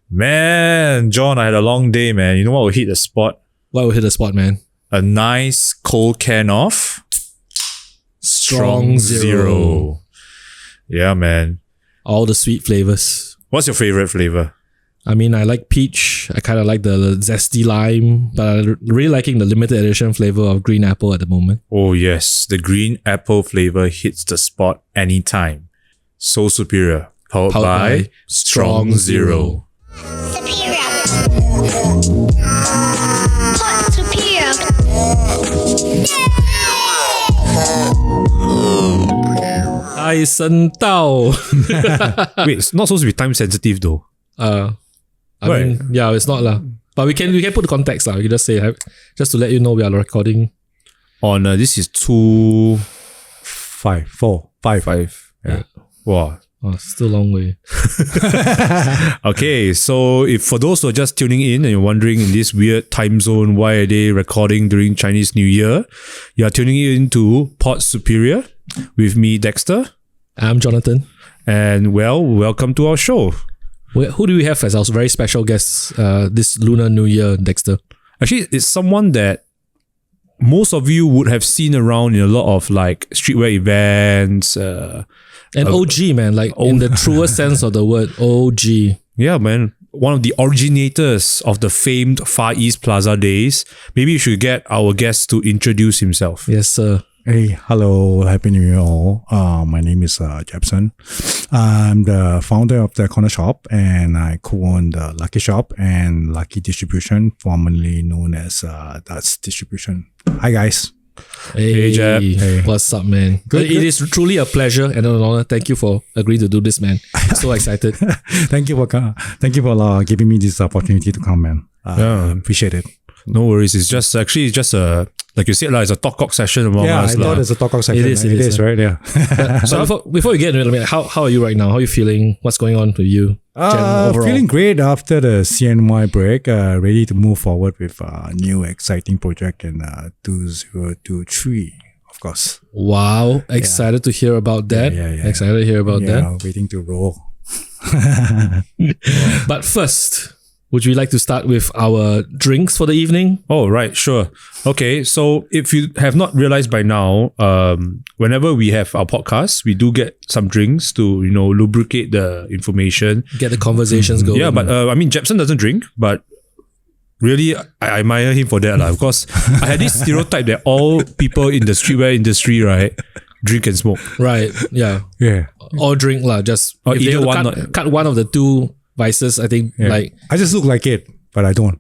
Man, John, I had a long day, man. You know what will hit the spot? What will hit the spot, man? A nice cold can of Strong Zero. Yeah, man. All the sweet flavors. What's your favorite flavor? I mean, I like peach. I kind of like the zesty lime, but I'm really liking the limited edition flavor of green apple at the moment. Oh yes, the green apple flavor hits the spot anytime. So superior. Powered by Strong Zero. Superior. Hot superior. Ai Sen Dao. Wait, it's not supposed to be time sensitive though. I mean, yeah, it's not lah. But we can put the context lah. We can just say, just to let you know we are recording. On this is 2-5-4-5. Yeah. Wow. Oh, still a long way. Okay, so if for those who are just tuning in and you're wondering in this weird time zone, why are they recording during Chinese New Year? You are tuning in to Pod Superior with me, Dexter. I'm Jonathan. And well, welcome to our show. Who do we have as our very special guest this Lunar New Year, Dexter? Actually, it's someone that most of you would have seen around in a lot of like streetwear events. An OG, man, like in the truest sense of the word, OG. Yeah, man. One of the originators of the famed Far East Plaza days. Maybe you should get our guest to introduce himself. Yes, sir. Hey, hello, Happy New Year all. My name is Jebson. I'm the founder of the Corner Shop and I co-own the Lucky Shop and Lucky Distribution, formerly known as That's Distribution. Hi guys. Hey, Jeb. Hey. What's up, man? It is truly a pleasure and an honor. Thank you for agreeing to do this, man. So excited. Thank you for giving me this opportunity to come, man. Appreciate it. No worries. It's just like you said, it's a talk session among us. I thought it's a talk section. It is, right? Yeah. So before we get into it, how are you right now? How are you feeling? What's going on with you? Overall? Feeling great after the CNY break. Ready to move forward with a new exciting project in 2023, of course. Wow. Excited to hear about that. Yeah. Excited to hear about that. Waiting to roll. But first, would you like to start with our drinks for the evening? Oh, right. Sure. Okay. So if you have not realized by now, whenever we have our podcast, we do get some drinks to, lubricate the information. Get the conversations going. Yeah, but I mean, Jebson doesn't drink, but really, I admire him for that. Because I had this stereotype that all people in the streetwear industry, right, drink and smoke. Right. Yeah. Yeah. Or drink lah. Just or if either they one. cut one of the two vices, I think I just look like it, but I don't.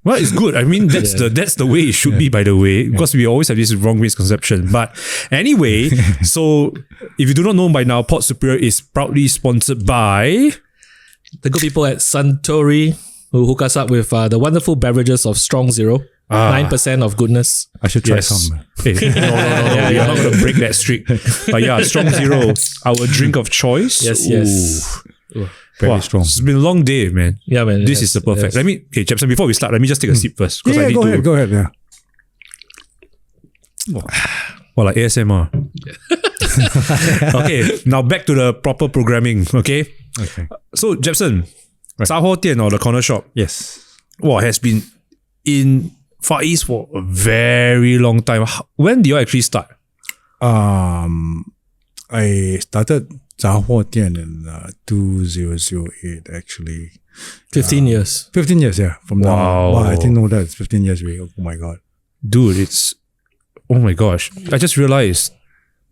Well, it's good. I mean, that's the way it should be, by the way, because we always have this wrong misconception. But anyway, so if you do not know by now, Pod Superior is proudly sponsored by the good people at Suntory, who hook us up with the wonderful beverages of Strong Zero. 9% of goodness. I should try some. Hey, no. We are not going to break that streak. But yeah, Strong Zero, our drink of choice. Yes. Very strong. It's been a long day, man. Yeah, man. This is the perfect. Yes. Jebson, before we start, let me just take a sip first. Yeah, go ahead. Yeah. Well, like ASMR. Okay, now back to the proper programming. Okay. So Jebson, Zaho Dian or the Corner Shop, Yes. has been in Far East for a very long time. When did you actually start? I started Zaho Dian in 2008 actually. 15 years. 15 years, yeah. From now. Wow. Wow, I didn't know that. It's 15 years really. Oh my God. Dude, oh my gosh. I just realized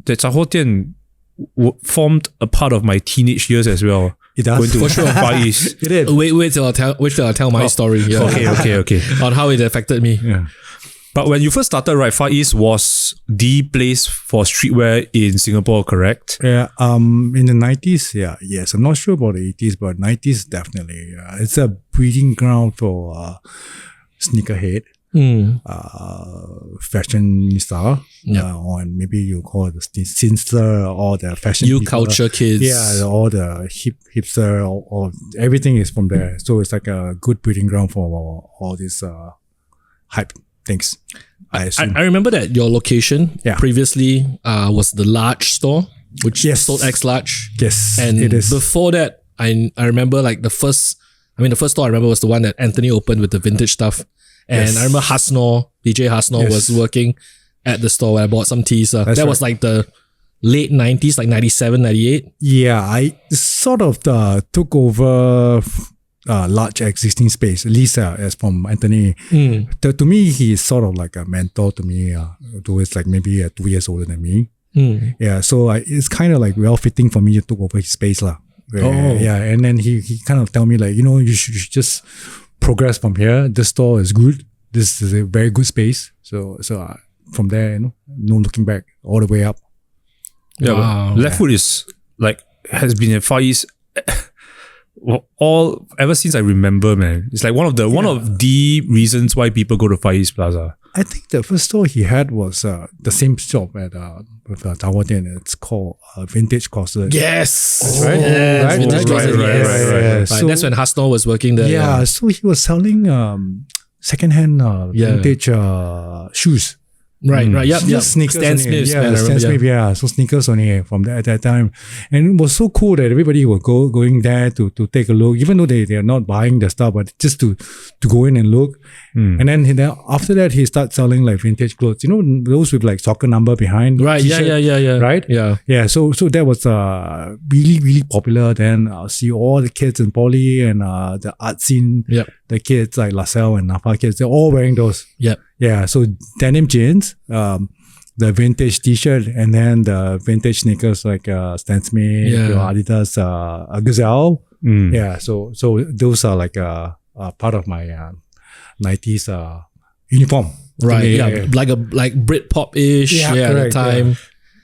that Zaho Dian formed a part of my teenage years as well. It does. Going to For sure. Far East. It did. Wait till I tell my story. Yeah. Okay. On how it affected me. Yeah. But when you first started, right, Far East was the place for streetwear in Singapore, correct? Yeah. In the 90s, yes. I'm not sure about the 80s, but 90s definitely. It's a breeding ground for sneakerhead, fashionista, or maybe you call it the scenester or the fashion You people. culture kids. Yeah, all the hipster or everything is from there. So it's like a good breeding ground for all this hype things. I remember that your location previously was the large store, which sold X large. Yes, And it is. before that, I remember like the first store I remember was the one that Anthony opened with the vintage stuff. And I remember DJ Hasnor was working at the store where I bought some tees. That was like the late 90s, like 97, 98. Yeah, I sort of took over large existing space, at least as from Anthony. To me, he's sort of like a mentor to me, though it's like maybe 2 years older than me. Yeah, so it's kind of like well-fitting for me to take over his space. Yeah, and then he kind of tell me like, you should just progress from here. This store is good. This is a very good space. So from there, no looking back, all the way up. Yeah, wow. Leftwood is like has been at Far East ever since I remember, man. It's like one of the reasons why people go to Far East Plaza. I think the first store he had was the same shop at with Tower 10. It's called Vintage Corset. Yes, right. Right. So, that's when Hasnor was working there. Yeah, so he was selling secondhand vintage shoes. Right. Yep. Sneakers. Stan Smiths. Stan Smith. Yeah. So sneakers only from at that time, and it was so cool that everybody would going there to take a look, even though they are not buying the stuff, but just to go in and look. And then after that, he started selling like vintage clothes. Those with like soccer number behind. Right. Yeah. Right. Yeah. So that was really really popular. Then I'll see all the kids in poly and the art scene. Yep. The kids like LaSalle and Napa kids, they're all wearing those. Yep. Yeah, so denim jeans, the vintage t-shirt, and then the vintage sneakers like Stan Smith, Adidas, Gazelle. Yeah, so those are like part of my 90s uniform. Right. Yeah. Like Britpop-ish. Yeah. At the time. Yeah.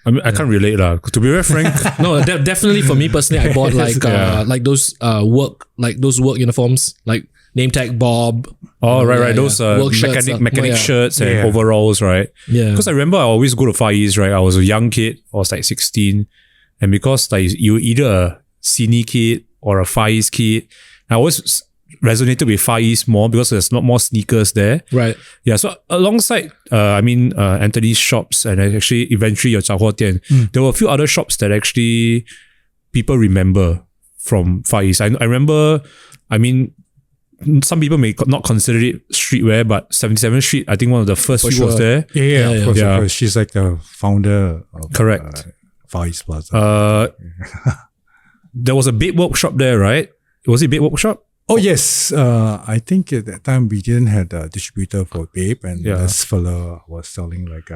I mean, I can't relate to be very frank. No, definitely for me personally, I bought like those work uniforms, like name tag Bob. Oh, right. Those mechanic shirts and overalls, right? Yeah. Because I remember I always go to Far East, right? I was a young kid. I was like 16. And because like you either a Cine kid or a Far East kid, I always resonated with Far East more because there's a lot more sneakers there. Right. Yeah. So alongside, Anthony's shops and actually eventually your Zhao Huo Dian, there were a few other shops that actually people remember from Far East. I remember, some people may not consider it streetwear, but 77th Street, I think one of the first few was there. Yeah, of course. She's like the founder of correct. Far East Plaza. There was a bait workshop there, right? Was it bait workshop? Oh, yes. I think at that time we didn't have a distributor for Babe, and this fella was selling like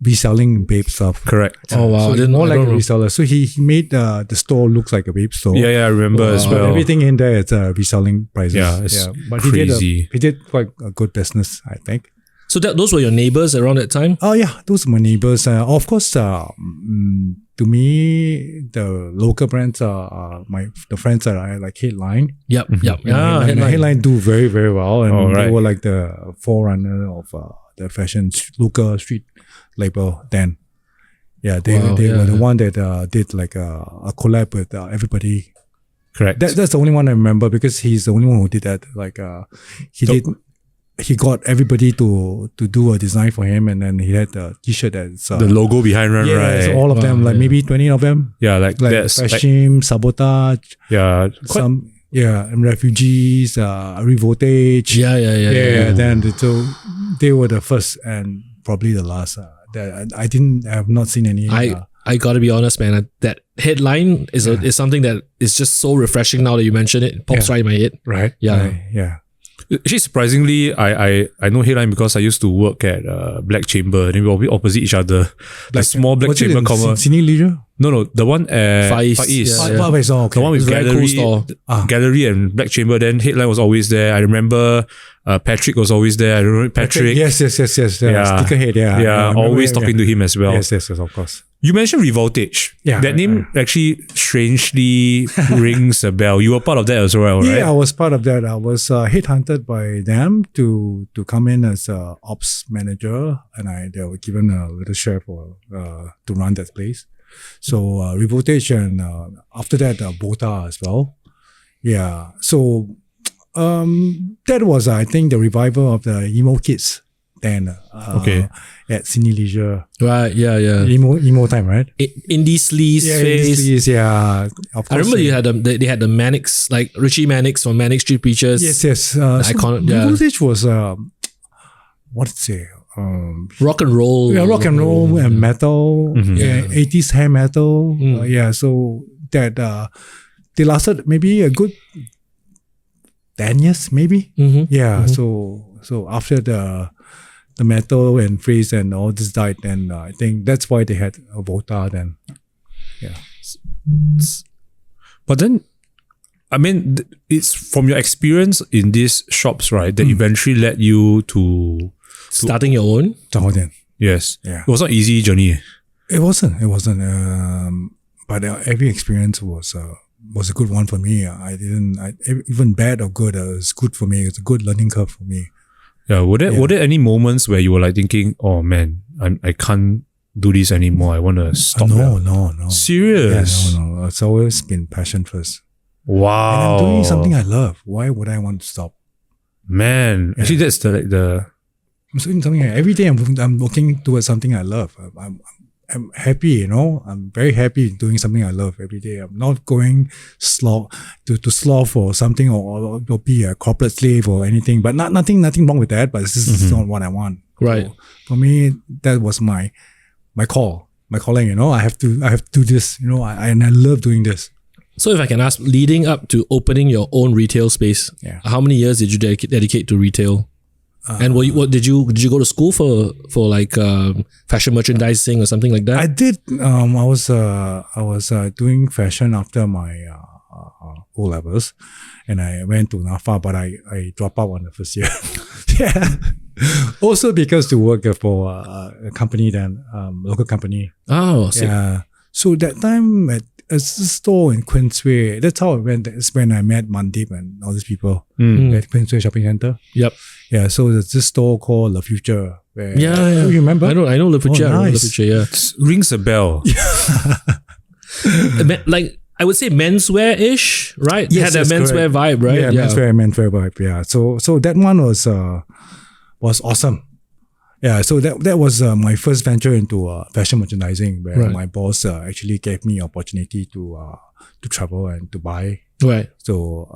reselling Babe stuff. Correct. Oh, wow. So I didn't more like a reseller. So he made the store looks like a Babe store. Yeah, I remember as well. Everything in there is reselling prices. Yeah, but crazy. He did quite a good business, I think. So those were your neighbors around that time? Oh yeah, those are my neighbors. Of course, to me, the local brands are the friends that I like Headline. Yep. Headline do very, very well, and they were like the forerunner of the fashion local street label then. Yeah, they were the one that did like a collab with everybody. Correct. That's the only one I remember because he's the only one who did that. Like he got everybody to do a design for him, and then he had the t-shirt that's the logo behind, right? So all of them, like maybe 20 of them. Yeah, like Fashim, Sabotage. Yeah, and Refugees, Revoltage. Yeah. Then so they were the first and probably the last. I have not seen any. I gotta be honest, man. That Headline is something that is just so refreshing now that you mention it. It pops right in my head. Right. Yeah. Actually, surprisingly, I know Headline because I used to work at Black Chamber. Then we were opposite each other. The small Black Chamber cover. Cine Leisure? No, the one at Far East. The one with Gallery and Black Chamber. Then Headline was always there. I remember Patrick was always there. I remember Patrick. Yes. Stickerhead, Yeah, always talking to him as well. Yes, of course. You mentioned Revoltage. Yeah. That name actually strangely rings a bell. You were part of that as well, right? Yeah, I was part of that. I was headhunted by them to come in as a ops manager, and they were given a little share for to run that place. So Revoltage, and after that Bota as well. Yeah. So that was I think the revival of the emo kids then. Okay. At Cine Leisure. Right, yeah. Emo time, right? Indie sleaze phase. Indie sleaze, yeah. Of course, I remember you had they had the Mannix, like Richie Mannix from Mannix Street Preachers. Yes. So iconic, Voltage was what to say? Rock and roll. Yeah, rock and roll and metal. Yeah. 80s hair metal. So that they lasted maybe a good 10 years, maybe. Yeah. So after the metal and phrase and all this died, then I think that's why they had a Volta then. Yeah. But then, I mean, it's from your experience in these shops, right, that eventually led you to starting your own. Yes. Yeah. It was not an easy journey. It wasn't. But every experience was a good one for me. Even bad or good, it was good for me. It's a good learning curve for me. Yeah. Were there any moments where you were like thinking, oh man, I can't do this anymore. I want to stop. No. Serious? Yeah, no. It's always been passion first. Wow. And I'm doing something I love. Why would I want to stop? Man, actually that's the I'm doing something every day. I'm working towards something I love. I'm happy, I'm very happy doing something I love every day. I'm not going to slough for something or be a corporate slave or anything. But nothing wrong with that. But this is not what I want. Right. So for me, that was my call, my calling. I have to do this. And I love doing this. So if I can ask, leading up to opening your own retail space, how many years did you dedicate to retail? And did you go to school for like fashion merchandising or something like that? I did. I was doing fashion after my O levels, and I went to NAFA, but I dropped out on the first year. Yeah. Also because to work for a company then, local company. Oh, sick. Yeah. So that time at a store in Queensway, that's how I went. That's when I met Mandip and all these people at Queensway Shopping Centre. Yep. Yeah, so there's this store called The Future. Where, Yeah. You remember? I know The Future. Oh, I know The nice. Future, yeah. rings a bell. Like, I would say menswear-ish, right? Yes, Had that yes, menswear correct. vibe, right? Yeah, menswear vibe. Yeah. So that one was awesome. Yeah, so that was my first venture into fashion merchandising, where my boss actually gave me opportunity to travel and to buy. Right. So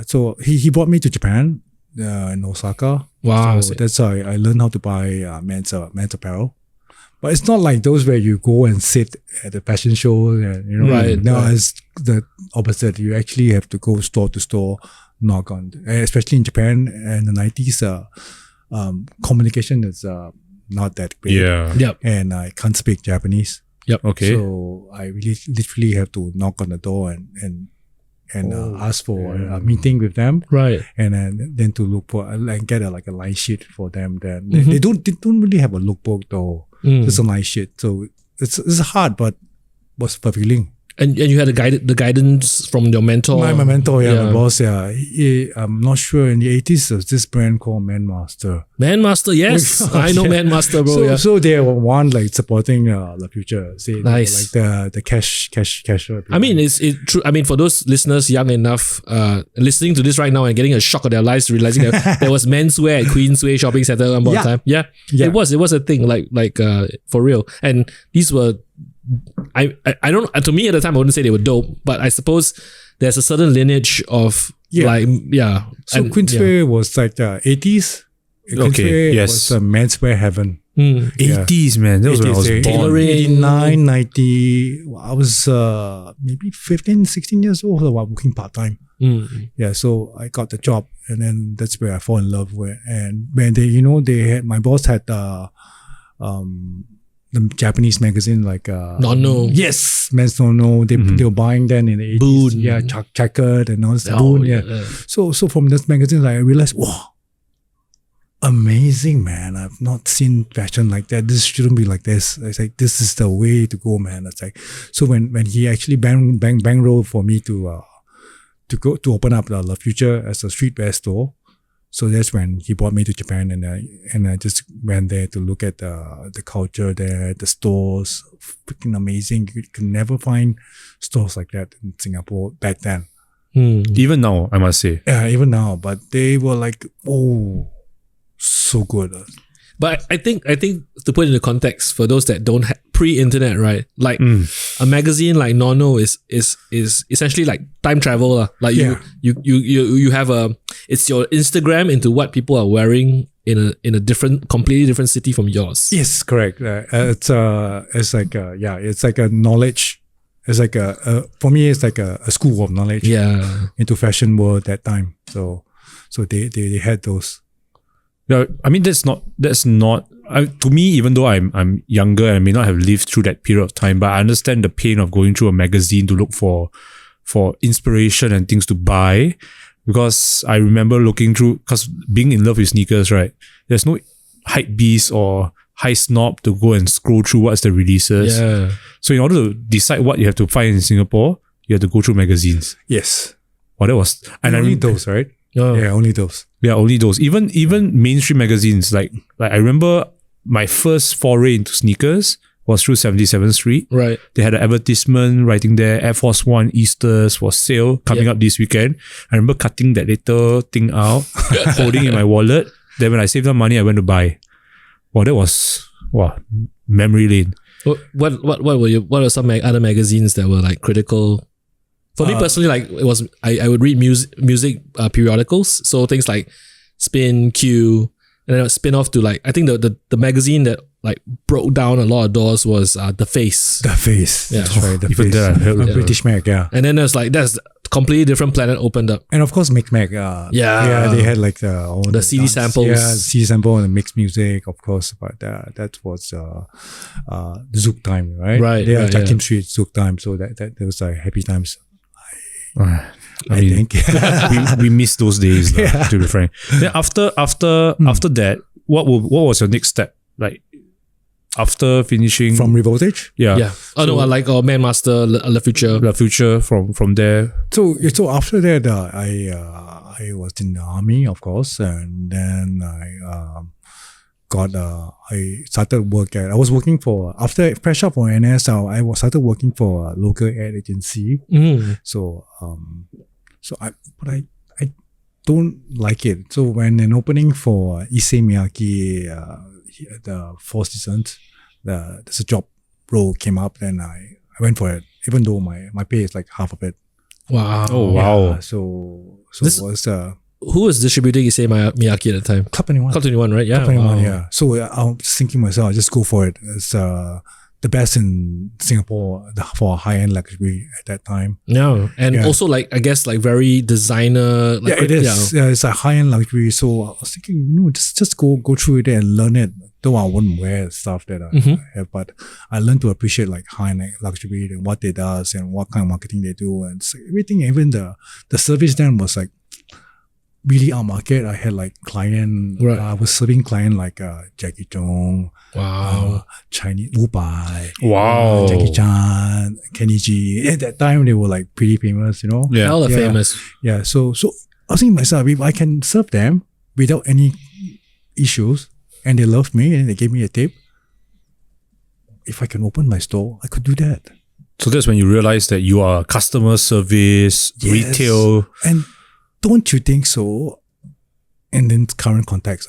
so he brought me to Japan in Osaka. Wow. So that's how I learned how to buy men's apparel. But it's not like those where you go and sit at the fashion show and Right. No, it's the opposite. You actually have to go store to store, knock on, especially in Japan in the 90s. Communication is not that great. Yeah. Yep. And I can't speak Japanese. Yep. Okay. So I really literally have to knock on the door and ask for a meeting with them. Right. And then to look for and get a line sheet for them. Then they don't really have a lookbook though. Just a line sheet. So it's hard, but was fulfilling. And you had the guidance from your mentor. My mentor, my boss, I'm not sure in the 80s there's this brand called Man-Master. Man-Master, yes. I know Man-Master, bro. So they were one supporting the future. Say Nice. The cash. I mean, it's true. I mean, for those listeners young enough, listening to this right now and getting a shock of their lives, realizing that there was menswear at Queensway Shopping Centre at one time. Yeah. It was a thing, like for real. And these were, I don't, to me at the time I wouldn't say they were dope, but I suppose there's a certain lineage of So Queensway was like the 80s. Okay, yes. Was menswear heaven. 80s, man. That was when I was born. Tailoring. 89, 90. I was maybe 15, 16 years old while working part-time. Yeah, so I got the job and then that's where I fall in love with. And when my boss had the Japanese magazine like No. Yes, Men's No. They were buying then in the 80s. Boon. Yeah, Checkered and all this. Boon, yeah. So from this magazine, I realized, wow, amazing, man. I've not seen fashion like that. This shouldn't be like this. It's like, this is the way to go, man. It's like, so when he actually bankrolled for me to go to open up the Future as a streetwear store. So that's when he brought me to Japan, and I just went there to look at the culture there, the stores, freaking amazing. You could never find stores like that in Singapore back then. Even now, I must say. Yeah, even now, but they were like, oh, so good. But I think to put it into context for those that don't pre-internet, right? Like a magazine like Nono is essentially like time travel. Like you have it's your Instagram into what people are wearing in a completely different city from yours. Yes, correct. It's like a knowledge. It's like for me, it's like a school of knowledge. Yeah. Into fashion world that time. So they had those. Yeah, I mean that's not to me, even though I'm younger and I may not have lived through that period of time, but I understand the pain of going through a magazine to look for inspiration and things to buy. Because I remember looking through, because being in love with sneakers, right? There's no hype beast or high snob to go and scroll through what's the releases. Yeah. So in order to decide what you have to find in Singapore, you have to go through magazines. Yes. Well, that was only those, right? Oh. Yeah, only those. Yeah, only those. Even mainstream magazines, like I remember my first foray into sneakers was through 77th Street. Right. They had an advertisement writing there, Air Force One Easters was sale coming up this weekend. I remember cutting that little thing out, holding in my wallet. Then when I saved some money, I went to buy. Wow, that was memory lane. What are some other magazines that were like critical? For me personally, like it was I would read music periodicals, so things like Spin, Q, and then a spin off to like I think the magazine that like broke down a lot of doors was The Face. The Face. Yeah. That's right. The Even Face. that I heard. British Mag, yeah. And then there's that's completely different planet opened up. And of course, Mix Mag. Yeah, they had like all the CD dance, samples. Yeah, CD sample and mixed music, of course. But that was Zouk time, right? Right. Yeah, right, Jakim Street Zouk time. So that was like happy times. I I think. we missed those days, to be frank. Then after that, what was your next step? Like after finishing From Revoltage? Yeah. Oh no, I like Man Master, La Future. the future from there. So after that, I was in the army, of course, and then I started work I was working for, after fresh up for NS, I started working for a local ad agency. So I don't like it. So when an opening for Issei Miyake, the Four Seasons, there's a job role came up, and I went for it, even though my pay is like half of it. Wow. Oh wow. Yeah, so This- it was Who was distributing Issei Miyake at the time? Club 21. Club 21, right? Yeah. Club 21, Wow. yeah. So I was thinking myself, just go for it. It's the best in Singapore for high-end luxury at that time. Yeah. And Yeah. also like I guess like very designer. Like, Yeah, it is. Yeah, it's a high-end luxury. So I was thinking, just go through it and learn it. Though I wouldn't wear stuff that I have, but I learned to appreciate like high-end luxury and what they does and what kind of marketing they do, and so everything. Even the service then was like really our market. I had like client. Right. I was serving client like Jackie Chung, Wow. Chinese Wu Bai, Wow. Jackie Chan, Kenny G. At that time, they were like pretty famous, you know. Yeah. Hella Yeah. famous. Yeah. So I was thinking myself, if I can serve them without any issues, and they loved me and they gave me a tip, if I can open my store, I could do that. So that's when you realize that you are customer service, Yes. retail. And don't you think so? In the current context,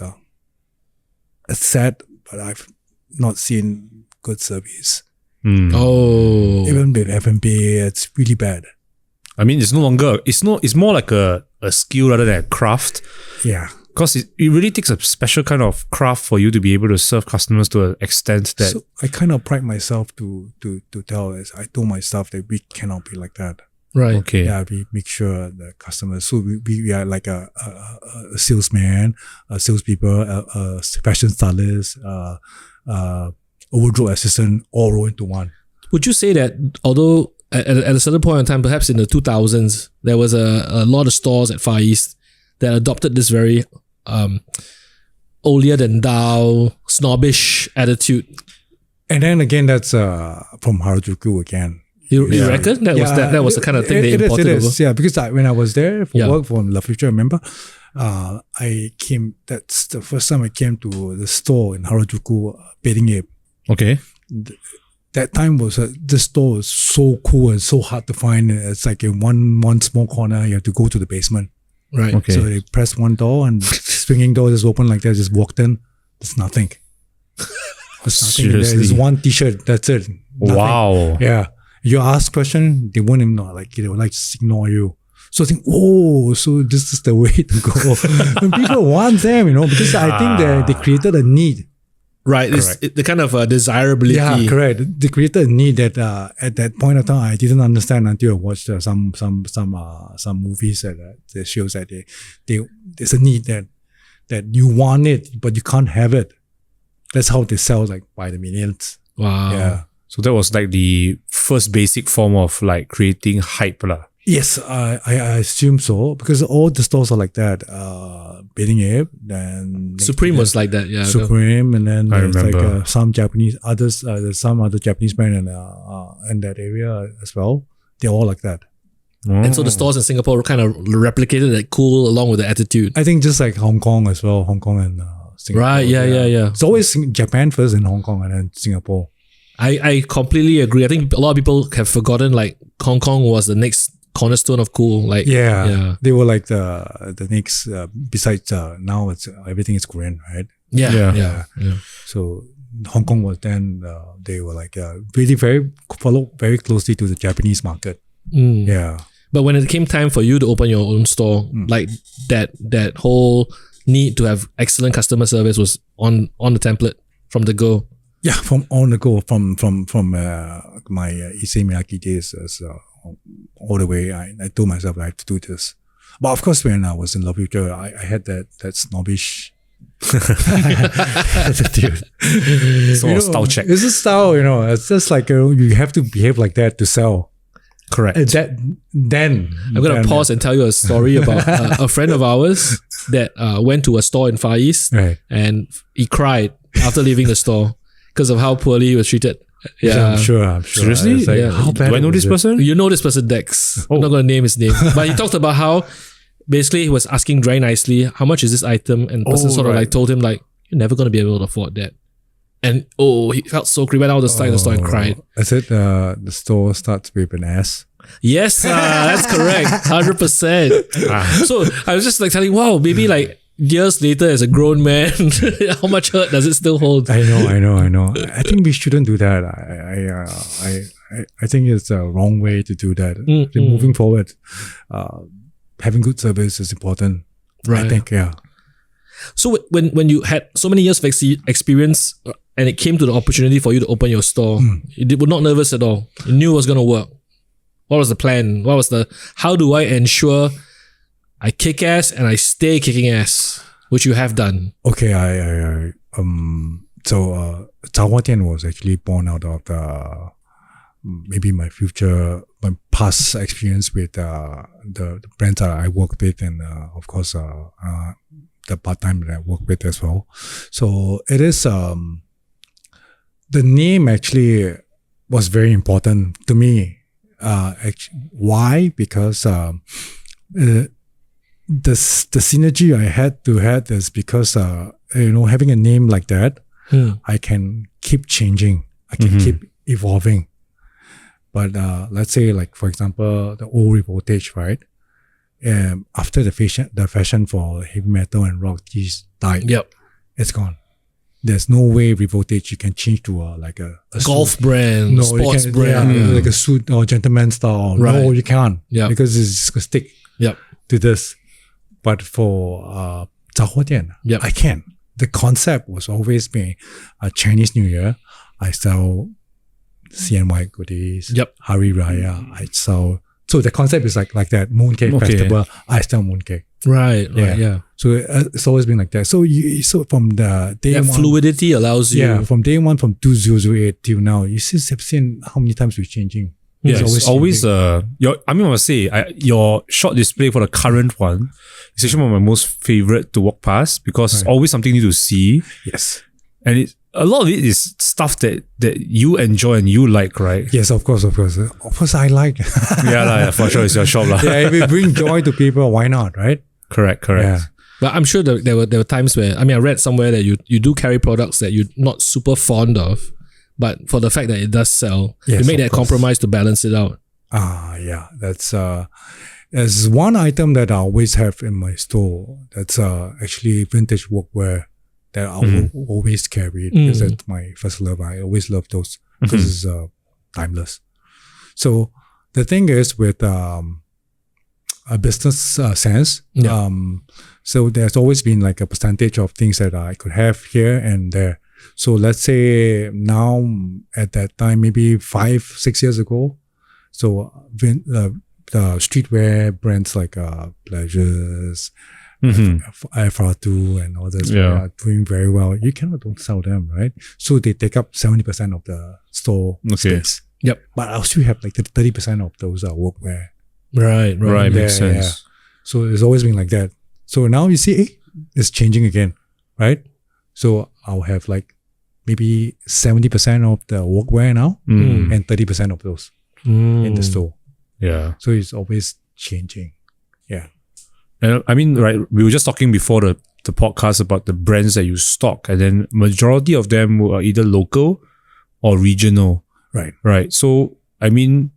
it's sad, but I've not seen good service. Oh. Even with F&B, it's really bad. I mean, it's more like a skill rather than a craft. Yeah. Because it really takes a special kind of craft for you to be able to serve customers to an extent that So I kind of pride myself to tell as I told my staff that we cannot be like that. Right. okay. Yeah, we make sure the customers. So we are like a salesman, a salespeople, a fashion stylist, a wardrobe assistant, all rolled into one. Would you say that although at a certain point in time, perhaps in the 2000s, there was a lot of stores at Far East that adopted this very holier than thou, snobbish attitude? And then again, that's from Harajuku again. You reckon that was the kind of thing they imported over? Yeah, because when I was there for Yeah. work from La Future, remember, that's the first time I came to the store in Harajuku, Bathing Ape. Okay. That time was the store was so cool and so hard to find. It's like in one small corner, you have to go to the basement. Right. Okay. So they press one door and it's swinging door just open like that, just walked in. There's nothing. There's nothing. There's one T-shirt. That's it. Nothing. Wow. Yeah. You ask question, they won't even know. Like they would like just ignore you. So I think, so this is the way to go. And people want them, because I think they created a need. Right, it's the kind of desirability. Yeah, correct. They created a need that at that point of time I didn't understand until I watched some movies that shows that there's a need that you want it but you can't have it. That's how they sell like by the millions. Wow. Yeah. So that was like the first basic form of like creating hype lah. Yes, I assume so because all the stores are like that. Bathing Ape, then Supreme was like that, yeah. Supreme, and then I there's remember. like some Japanese others. There's some other Japanese brand in that area as well. They're all like that. And so the stores in Singapore kind of replicated that cool along with the attitude. I think just like Hong Kong as well. Hong Kong and Singapore. Right, yeah. It's always Japan first, and Hong Kong, and then Singapore. I completely agree. I think a lot of people have forgotten like Hong Kong was the next cornerstone of cool. Like they were like the next besides now it's everything is Korean, right? Yeah. So Hong Kong was then they were like really follow very closely to the Japanese market. Yeah. But when it came time for you to open your own store, like that whole need to have excellent customer service was on the template from the go. Yeah, from on the go, from my Issei Miyake days, all the way. I told myself I have to do this. But of course, when I was in Love Future, I had that snobbish attitude. So style check. It's a style, It's just like you have to behave like that to sell. Correct. Then I'm going to pause and tell you a story about a friend of ours that went to a store in Far East, right, and he cried after leaving the store because of how poorly he was treated. Yeah, I'm sure. Seriously? Like, Yeah. how bad Do I know was this it? person? You know this person, Dex. I'm not going to name his name. But he talked about how basically he was asking very nicely, how much is this item? And the person sort of like told him like, you're never going to be able to afford that. And he felt so creepy. Went out of the store and cried. I said the store starts with an S. Yes, that's correct. 100%. So I was just like telling, wow, maybe like years later as a grown man, how much hurt does it still hold? I know. I think we shouldn't do that. I think it's a wrong way to do that. Moving forward, having good service is important. Right. I think, yeah. So when you had so many years of experience and it came to the opportunity for you to open your store, you were not nervous at all. You knew it was going to work. What was the plan? How do I ensure I kick ass and I stay kicking ass, which you have done? Okay, so Zhao Hua Dian was actually born out of maybe my past experience with the brands that I work with, and of course the part-time that I work with as well. So it is the name actually was very important to me. Why? Because the synergy I had to have is because having a name like that, I can keep changing, I can keep evolving. But let's say, like for example, the old Revoltage, right? After the fashion for heavy metal and rock died, it's gone. There's no way Revoltage you can change to like a golf suit. brand, sports brand, like a suit or gentleman style. Right. No, you can't. Yeah, because it's gonna stick. To this. But for Zhao Hua Dian, I can. The concept was always been Chinese New Year. I sell CNY goodies. Hari Raya. I sell. So the concept is like that. Mooncake Festival. I sell mooncake. Right. So it's always been like that. So from the day one, fluidity allows you. Yeah, from day one, from 2008 till now, you have seen how many times we're changing. Yeah, it's always I must say, your short display for the current one is actually one of my most favorite to walk past because it's always something new to see. Yes. And a lot of it is stuff that you enjoy and you like, right? Yes, of course. Of course, I like. Yeah, for sure, it's your shop. Yeah, if you bring joy to people, why not, right? Correct. Yeah. But I'm sure there were times where, I read somewhere that you do carry products that you're not super fond of, but for the fact that it does sell, you make that compromise to balance it out. Yeah, that's There's one item that I always have in my store. That's actually vintage workwear that I will always carry because that's my first love. I always love those because it's timeless. So the thing is with a business sense, so there's always been like a percentage of things that I could have here and there. So let's say now at that time, maybe 5-6 years ago, so the streetwear brands like Pleasures, FR2 and all this are doing very well. You cannot don't sell them, right? So they take up 70% of the store space. Yep. But I'll still have like 30% of those workwear. Right. Makes sense. Yeah. So it's always been like that. So now you see, it's changing again, right? So I'll have like maybe 70% of the workwear now and 30% of those in the store. Yeah. So it's always changing. Yeah. And I mean, right, we were just talking before the podcast about the brands that you stock, and then majority of them were either local or regional. Right. So, I mean,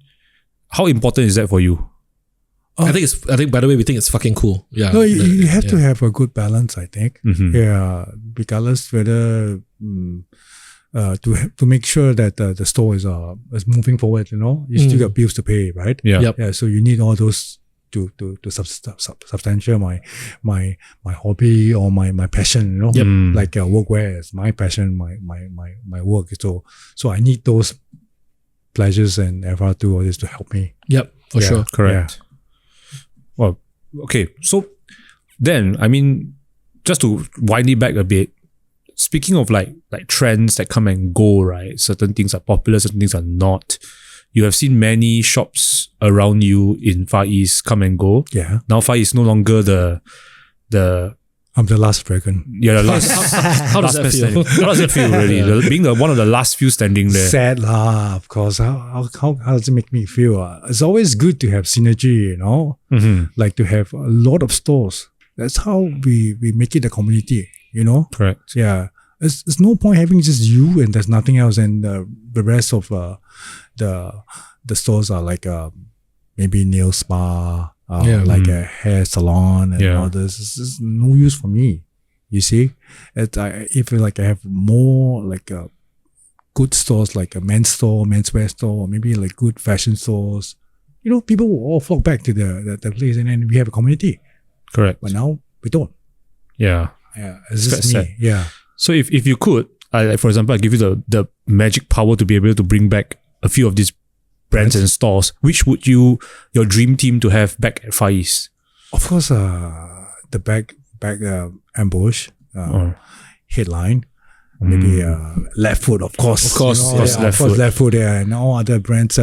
how important is that for you? I think by the way, we think it's fucking cool. Yeah. No, you have to have a good balance, I think. Yeah. Regardless whether to make sure that the store is moving forward, you still got bills to pay, right? Yeah. Yeah. So you need all those to substantiate my hobby or my passion, like workwear is my passion, my work. So I need those Pleasures and FR2 all this to help me. Yep, for sure. Correct. Yeah. Well, okay. So then, I mean, just to wind it back a bit, speaking of like trends that come and go, right? Certain things are popular, certain things are not. You have seen many shops around you in Far East come and go. Yeah. Now Far East no longer the I'm the last dragon. Yeah, the last. How does that feel? How does it feel really? Being one of the last few standing there. Sad lah, of course. How does it make me feel? It's always good to have synergy, like to have a lot of stores. That's how we make it a community, Correct. Yeah. It's no point having just you and there's nothing else, and the rest of the stores are like maybe nail spa, like a hair salon and all this. It's just no use for me. You see, if like I have more like good stores like a men's store, menswear store, or maybe like good fashion stores, people will all flock back to the place, and then we have a community. Correct. But now we don't. Yeah. Yeah. It's just me. Yeah. So if you could, for example, I give you the magic power to be able to bring back a few of these brands and stores, which would your dream team to have back at Far East? Of course, the back ambush, headline, maybe left foot, of course. Of course, left foot, and all other brands.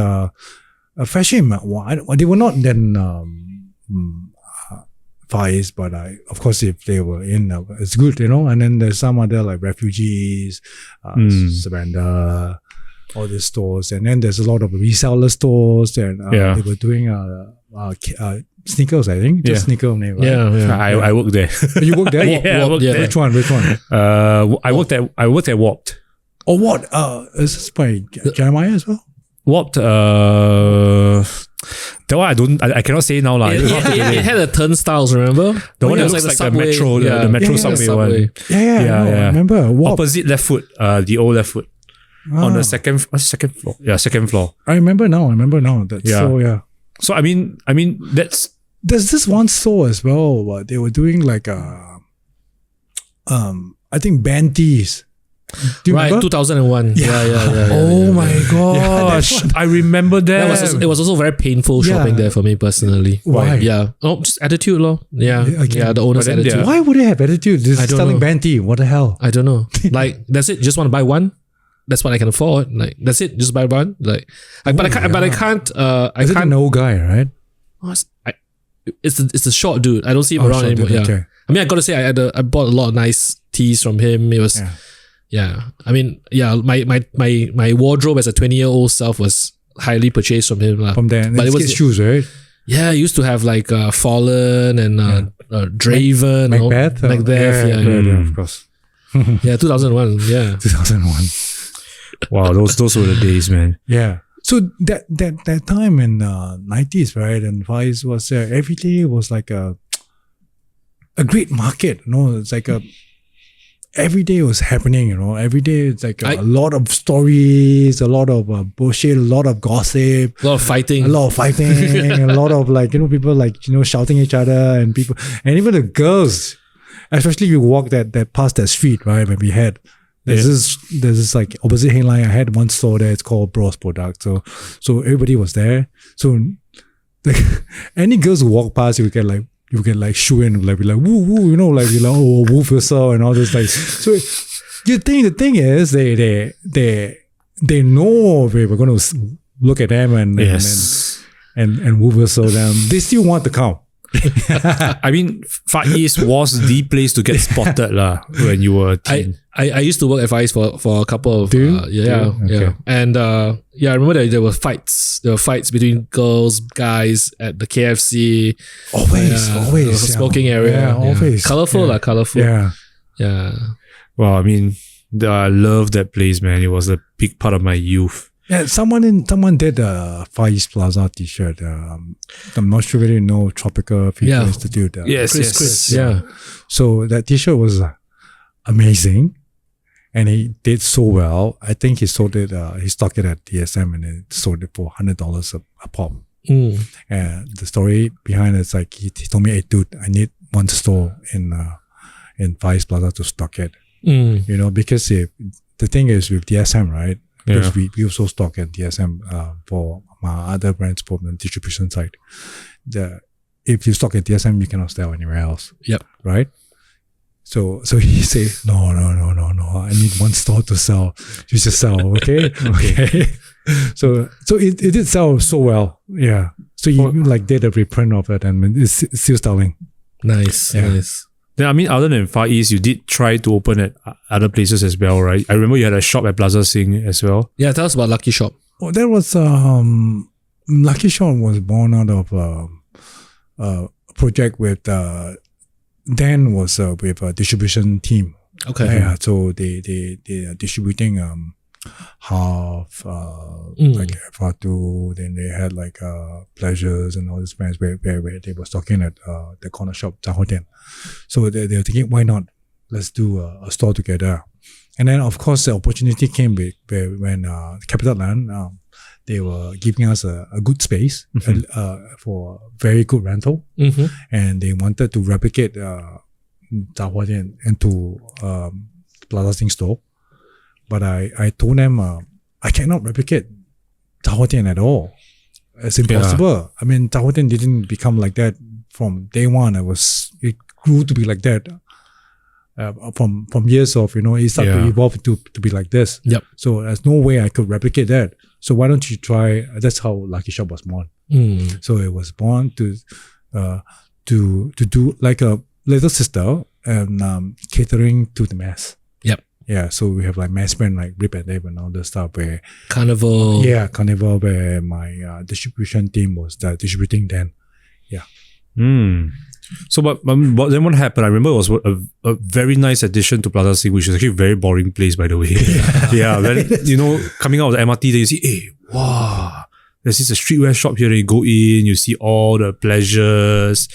Fashion, they were not then Far East, but of course, if they were in, it's good, And then there's some other like Refugees, Surrender, all these stores, and then there's a lot of reseller stores, and they were doing sneakers, I think. Just sneaker name, right? Yeah. I worked there. You worked there? I worked there. Which one? I worked at Warped. Oh, what? Is this by Jeremiah as well? Warped. That one I cannot say now lah. It had a turnstiles, remember? The one that looks like the metro, the metro subway one. Yeah. I remember. Opposite left foot, the old left foot. On the second floor. Yeah, second floor. I remember now. So I mean there's this one store as well. They were doing like I think band tees. Do you remember? 2001. Yeah. Oh my gosh. I remember that. It was also very painful shopping there for me personally. Why? Yeah. Oh, just attitude lor. Yeah. The owner's attitude. Why would they have attitude? This is selling band tee. What the hell? I don't know. Like, that's it. Just want to buy one. That's what I can afford. Like, that's it. Just buy one. Like, but I can't. Is it an old guy, right? It's a short dude. I don't see him around anymore. Yeah. Okay. I mean, I gotta say, I bought a lot of nice tees from him. It was, I mean, my wardrobe as a 20-year-old self was highly purchased from him. From there, but it was shoes, right? Yeah, I used to have like Fallen and Draven, Macbeth, yeah, of course. 2001, yeah, 2001. Wow, those were the days, man. Yeah. So that time in 90s, right, and Vice was every day was like a great market. It's like every day was happening. Every day it's like a lot of stories, a lot of bullshit, a lot of gossip, a lot of fighting, a lot of like people like shouting at each other, and people, and even the girls, especially you walk that past that street, right, when we had. There's this like opposite Hengline. I had one store there. It's called Bros Product. So everybody was there. So like any girls who walk past, you get like shoo in, like be like woo woo, like be like oh woo whistle and all this like. So you think the thing is they know we were going to look at them and woo whistle them. They still want to come. I mean, Far East was the place to get spotted when you were a teen. I used to work at Far East for a couple of yeah. And I remember that there were fights. There were fights between girls, guys at the KFC. Always. Smoking area. Yeah, always. Colorful, colorful. Yeah. Well, I mean, I love that place, man. It was a big part of my youth. Yeah, someone did a Far East Plaza t-shirt. I'm not sure whether you know Tropical People Institute. Chris. Yeah. So that t-shirt was amazing, and he did so well. I think he sold it. He stocked it at DSM and he sold it for $100 a pop. And the story behind it is like he told me, "Hey, dude, I need one store in Far East Plaza to stock it." Because the thing is with DSM, right? Because we also stock at DSM for my other brands from the distribution side. If you stock at DSM, you cannot sell anywhere else. Yep. Right? So he said, no. I need one store to sell. You just sell, okay? Okay. So it did sell so well. Yeah. So you did a reprint of it and it's still selling. Nice. Then, I mean, other than Far East, you did try to open at other places as well, right? I remember you had a shop at Plaza Sing as well. Yeah, tell us about Lucky Shop. Oh, that was Lucky Shop was born out of a project with Dan was with a distribution team. Okay. Yeah, so they are distributing half like F2, then they had like Pleasures and all these brands where they were stocking at the corner shop Zahotian. So they were thinking, why not? Let's do a store together. And then of course the opportunity came when CapitaLand they were giving us a good space for very good rental, and they wanted to replicate Zahotian into Plaza Sing store. But I told them I cannot replicate Zahotian at all. It's impossible. Yeah. I mean, Zahotian didn't become like that from day one. It grew to be like that from years of, it started to evolve to be like this. Yep. So there's no way I could replicate that. So why don't you try? That's how Lucky Shop was born. So it was born to do like a little sister and catering to the mass. Yep. Yeah, so we have like mass brand like Rip and Dave and all the stuff where Carnival. Yeah, Carnival where my distribution team was distributing then. Yeah. So but then what happened? I remember it was a very nice addition to Plaza Sing, which is actually a very boring place, by the way. Yeah. Then, coming out of the MRT, then you see, hey, wow, there's this streetwear shop here. Then you go in, you see all the Pleasures,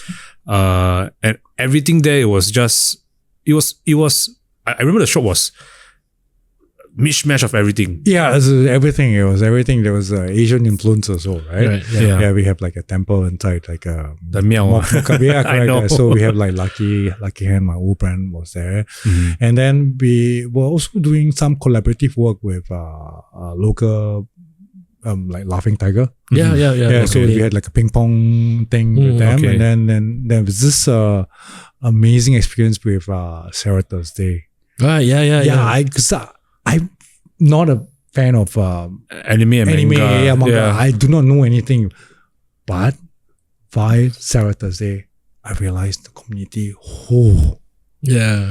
and everything there. It was I remember the shop was mishmash of everything. Yeah, everything. It was everything. There was Asian influence also, right? Yeah, we have like a temple inside, like the Miao. Yeah, correct. So we have like Lucky Hand, my old brand was there, and then we were also doing some collaborative work with local. Like Laughing Tiger. Yeah. Okay. So we had like a ping pong thing with them, and then there was this amazing experience with Sarah Thursday. Yeah. I'm not a fan of anime and manga. I do not know anything, but by Sarah Thursday, I realized the community.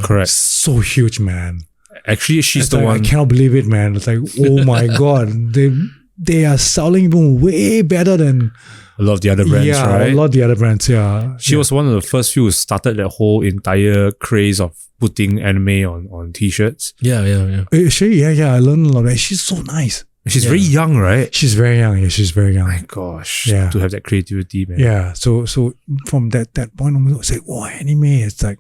Correct. So huge, man. Actually, she's it's the like, one. I cannot believe it, man. It's like, oh my god, they are selling even way better than a lot of the other brands, right? A lot of the other brands, yeah. She was one of the first few who started that whole entire craze of putting anime on t-shirts. Yeah. Actually, I learned a lot. She's so nice. She's very young, right? She's very young. Yeah, she's very young. My gosh. Yeah. To have that creativity, man. Yeah. So from that point on, I was like, oh, anime. It's like,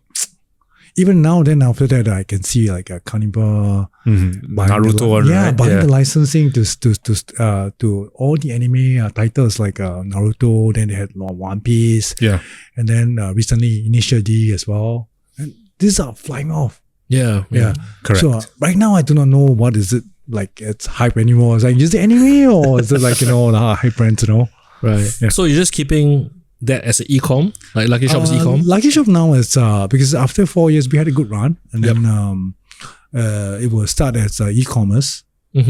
even now, then after that, I can see like a Carnival, Naruto one, right? buying the licensing to all the anime titles like Naruto. Then they had One Piece. Yeah. And then recently Initial D as well. And these are flying off. Yeah. Yeah. Correct. So right now, I do not know what is it like. It's hype anymore. It's like, is it anime or is it like, the hype brands, Right. Yeah. So you're just keeping that as an e-com? Like Lucky Shop's e-com? Lucky Shop now is because after 4 years we had a good run, and then it will start as e-commerce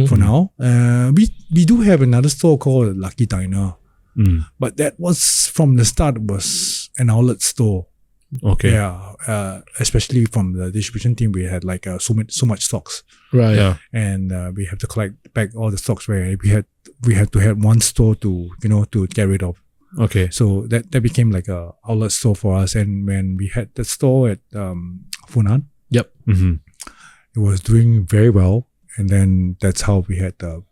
for now. We do have another store called Lucky Diner, but that was from the start was an outlet store. Okay. Yeah, especially from the distribution team, we had like so much stocks, Right. Yeah. and we have to collect back all the stocks where we had to have one store to to get rid of. Okay. So that became like a outlet store for us. And when we had the store at Funan, Yep. it was doing very well. And then that's how we had to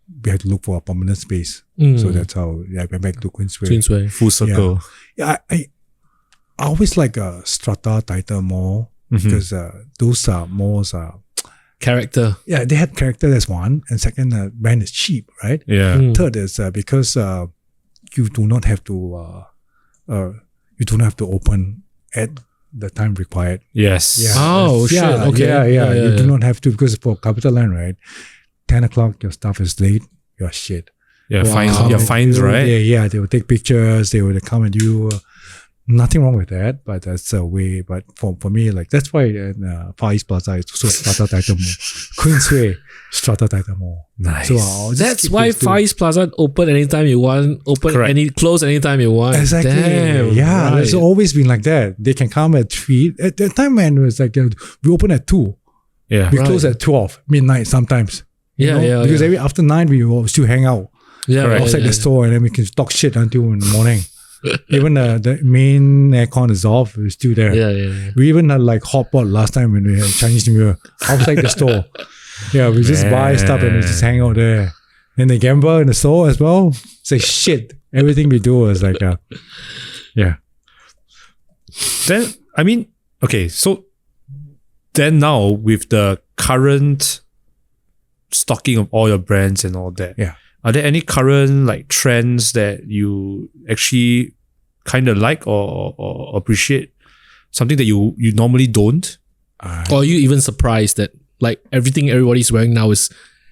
look for a permanent space. So that's how I went back to Queensway. Full circle. Yeah, I always like Strata Title more because those malls are Character. they had character. That's one, and second, rent is cheap, right? Yeah. Third is because you do not have to open at the time required. Yes. Yeah. Oh, shit. Okay. Yeah. You do yeah. not have to, because for CapitaLand, right? 10 o'clock, your stuff is late. You're shit. Yeah. Wow. Fines. Your fines, right? Yeah. They will take pictures. They will come at you. Nothing wrong with that, but that's a way. But for me, like that's why in Far East Plaza is also Strata Title Mall. Queensway, Strata Title Mall. Nice. So I'll just That's keep why these two. Far East Plaza open anytime you want, Correct. close anytime you want. Exactly. Damn, Yeah, right. it's always been like that. They can come at 3. At the time when it was like we open at 2, Yeah. we close at 12 midnight sometimes. You know? Because every after 9 we will still hang out outside the store, and then we can talk shit until in the morning. Even the main aircon is off, we're still there. Yeah. We even had like hot pot last time when we had Chinese New Year outside the store. Yeah, we just buy stuff and we just hang out there. And they gamble in the store as well. It's like shit. Everything we do is like, yeah. Then, I mean, okay, so then now with the current stocking of all your brands and all that, are there any current like trends that you actually kind of like or appreciate? Something that you normally don't? Or are you even surprised that like everything everybody's wearing now is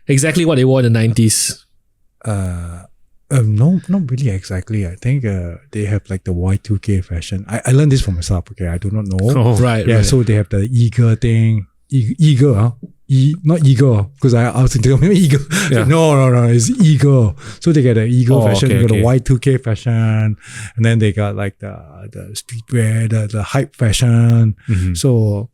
exactly what they wore in the 90s? No, not really exactly. I think they have like the Y2K fashion. I learned this from myself. Okay, I do not know. Oh, Right. Yeah, so they have the eager thing. Eager, huh? Not eagle, because I was thinking eagle. Yeah. No, it's eagle. So they get the eagle fashion, okay, they got okay. the Y2K fashion, and then they got like the streetwear, the hype fashion. So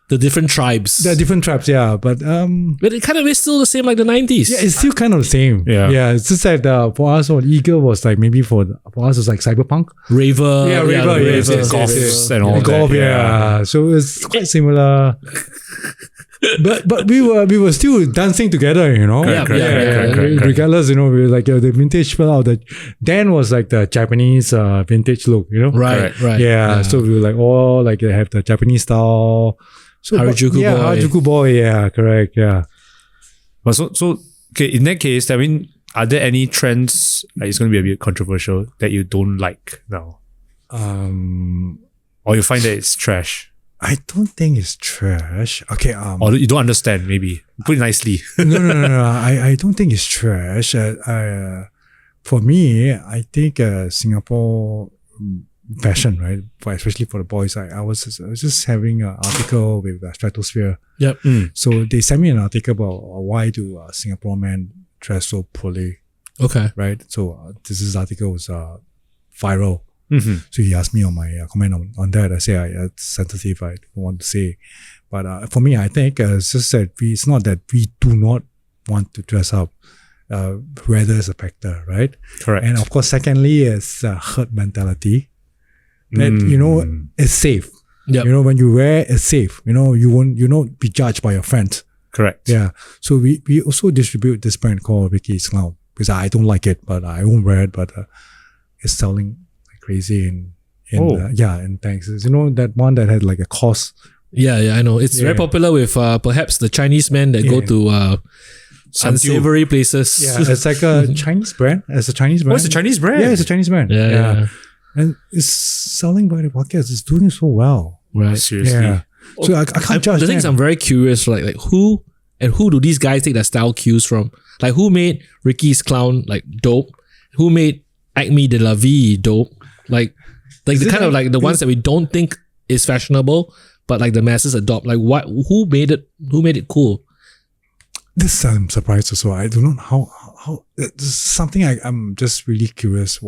The different tribes. there are different tribes, yeah. But But it kind of is still the same like the 90s. yeah, it's still kind of the same. Yeah. It's just that for us, what eagle was like maybe for us it's like cyberpunk. Raver. Raver, yes, Golfs and all Golf, that. yeah. So it's quite similar. but we were still dancing together, you know. Correct. Regardless, you know, we were like the vintage fell out. Dan was like the Japanese vintage look, you know. Right. Yeah. So we were like, oh, like they have the Japanese style. So Harajuku boy. Harajuku boy. Yeah, correct. Yeah. But so okay, in that case, I mean, are there any trends, like it's going to be a bit controversial, that you don't like now? Or you find that it's trash? I don't think it's trash. Okay. Or you don't understand, maybe. Put it nicely. No. I don't think it's trash. For me, I think Singapore fashion, right? Especially for the boys. I was just having an article with Stratosphere. Yep. So they sent me an article about why do Singapore men dress so poorly, Okay. right? So this article was viral. So he asked me on my comment on that. I say it's sensitive. I don't want to say, but for me, I think it's just that it's not that we do not want to dress up. Weather is a factor, right? Correct. And of course, secondly, it's herd mentality. That you know, it's safe. Yep. You know, when you wear, it's safe. You know, you won't be judged by your friends. Correct. Yeah. So we also distribute this brand called Ricky's Clown because I don't like it, but I won't wear it. But it's selling like crazy in Texas. You know that one that had like a cost. Yeah, I know. It's very popular with perhaps the Chinese men that go to unsavory places. Yeah, it's like a Chinese brand. It's a Chinese brand. Oh, it's a Chinese brand? Yeah, it's a Chinese brand. Yeah. And it's selling by the podcast. It's doing so well. Right. Seriously. Yeah. So I can't judge. The thing is, I'm very curious, like who do these guys take their style cues from? Like who made Ricky's Clown like dope? Who made Acme de la Vie dope? Like the kind of like the ones that we don't think is fashionable, but like the masses adopt. Like what? Who made it? Who made it cool? This I'm surprised also. I don't know how. This is something I'm just really curious.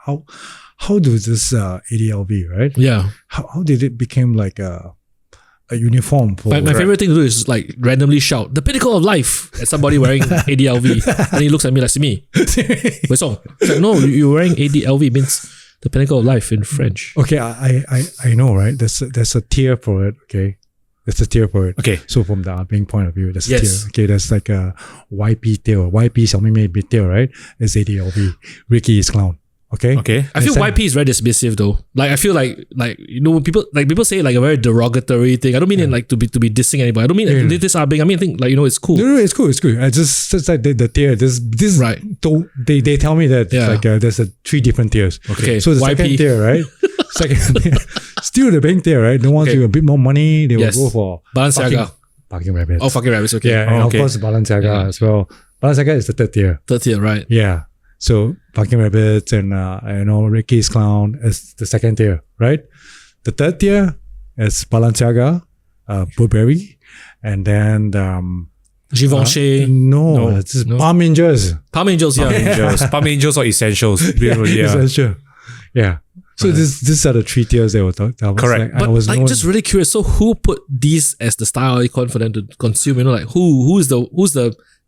How does this ADLV, right? Yeah. How did it become like a uniform for my favorite thing to do is like randomly shout the pinnacle of life at somebody wearing ADLV, and he looks at me like, "See me, what's song?" It's like, no, you're wearing ADLV means the pinnacle of life in French. Okay, I know, right? There's a tier for it. Okay, there's a tier for it. Okay. So from the being point of view, there's a Yes. tier. Okay, there's like a YP tier, YP 小妹妹 big tier, right? There's ADLV. Ricky is clown. Okay. Okay. I feel YP is very dismissive though. Like I feel like when people say like a very derogatory thing. I don't mean it like to be dissing anybody. I don't mean this are big. I mean I think like it's cool. No, it's cool. It's cool. I just like the tier. This Right. They tell me that Yeah. like there's 3 different tiers. Okay. So the YP. second tier, right? Second tier, still the bank tier, right? The ones Okay. with a bit more money, they Yes. will go for Balenciaga. parking rabbits. Oh, fucking rabbits. Okay. Yeah, and okay. of course Balenciaga Yeah. as well. Balenciaga is the third tier. Third tier, right? Yeah. So Parking Rabbits and Ricky's Clown is the second tier, right? The third tier is Balenciaga, Burberry, and then Givenchy. no, it's just no. Palm Angels. Palm Angels, yeah. Palm Angels or Essentials. Yeah. Essential. Yeah. So these are the 3 tiers they were talking about. Correct. But like just really curious. So who put these as the style icon for them to consume? Like who's the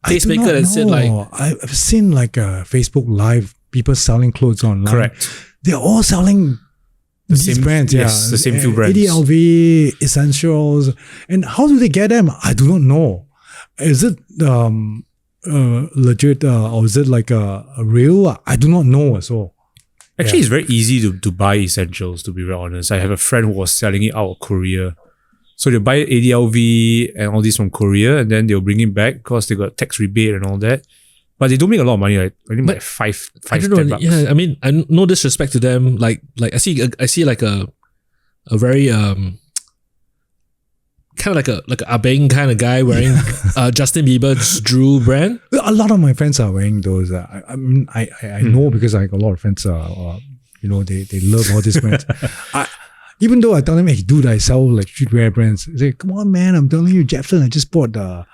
tastemaker that said like I've seen like a Facebook Live, people selling clothes online. Correct. They're all selling these same- brands. yes, Yeah, the same few brands. ADLV, Essentials, and how do they get them? I do not know. Is it legit or is it like a real? I do not know. So Actually, it's very easy to buy Essentials, to be very honest. I have a friend who was selling it out of Korea. So they buy ADLV and all this from Korea, and then they'll bring it back because they got tax rebate and all that. But they don't make a lot of money. Like I think like five, I don't know. 10 bucks. Yeah, I mean, no disrespect to them. Like I see like a very kind of like a Abeng kind of guy wearing Justin Bieber's Drew brand. a lot of my friends are wearing those. I mean, I know because I got a lot of friends. They love all these brands. Even though I tell them, hey, dude, I sell like streetwear brands. They say, come on, man, I'm telling you, Jebson, I just bought the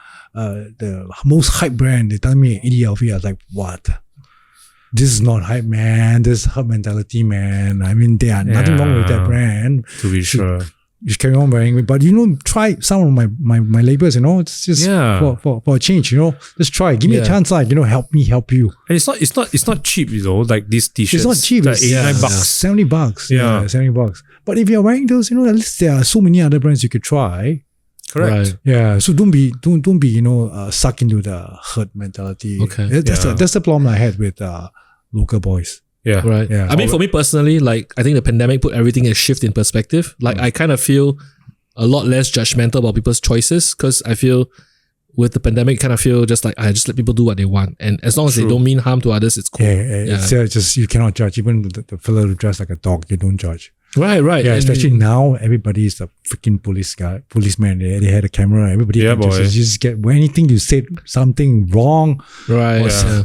most hype brand. They tell me ADLV. I was like, what? This is not hype, man. This is hub mentality, man. I mean, there are nothing wrong with that brand. To be sure. You carry on wearing it, but try some of my labels. It's just for a change. Just try. Give me a chance. Like help me help you. And it's not cheap, like these t-shirts. It's not cheap. Like It's $89. $70. Yeah. $70. But if you're wearing those, at least there are so many other brands you could try. Correct. Right. Yeah. So don't be sucked into the herd mentality. Okay. That's the problem I had with local boys. Yeah. Right. Yeah. I mean, for me personally, like I think the pandemic put everything in a shift in perspective. Like I kind of feel a lot less judgmental about people's choices because I feel with the pandemic, kind of feel just like I just let people do what they want, and as long as they don't mean harm to others, it's cool. It's just you cannot judge. Even the fellow who dressed like a dog, you don't judge. Right. Yeah, And especially now, everybody is a freaking policeman. They had a camera. Everybody Yeah, can boy. just get anything you said something wrong right. Yeah.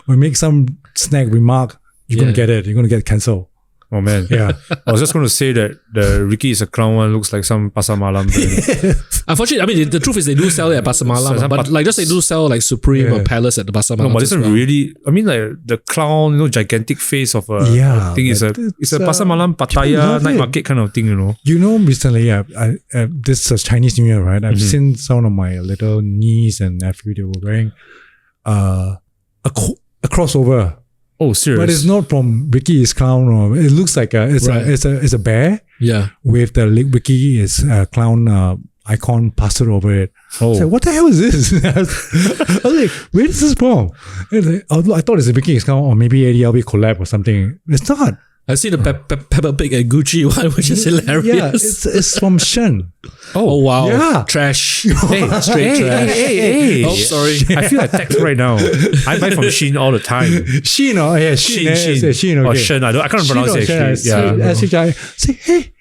or make some snag remark. You're gonna get it. You're gonna get cancelled. Oh man. Yeah. I was just going to say that the Ricky is a clown one looks like some Pasar Malam brand. Unfortunately, I mean the truth is they do sell it at Pasar Malam, Some but like just they do sell like Supreme or Palace at the Pasar Malam. No, but this as one well. really, I mean like the clown, gigantic face of a Yeah, I think it's but a it's, Pasar Malam people Pattaya love night it. market kind of thing, Recently, this is Chinese New Year, right? I've seen some of my little niece and nephew. They were wearing a crossover. Oh, serious? But it's not from Ricky is clown, or it looks like it's a bear Yeah. with the Ricky is clown icon plastered over it. I was Oh. like, what the hell is this? I was like, where is this from? And I thought it's a Mickey discount or maybe ADLB collab or something. It's not. I see the Peppa Pig and Gucci one, which is hilarious. Yeah, it's from Shen. Oh wow. Yeah. Trash. Hey, Straight trash. hey. Oh, sorry. I feel like text right now. I buy from Shein all the time. Shein, oh yeah, Shein. Shein, Or okay. Shen. I can't pronounce it actually. Yeah. I say, hey,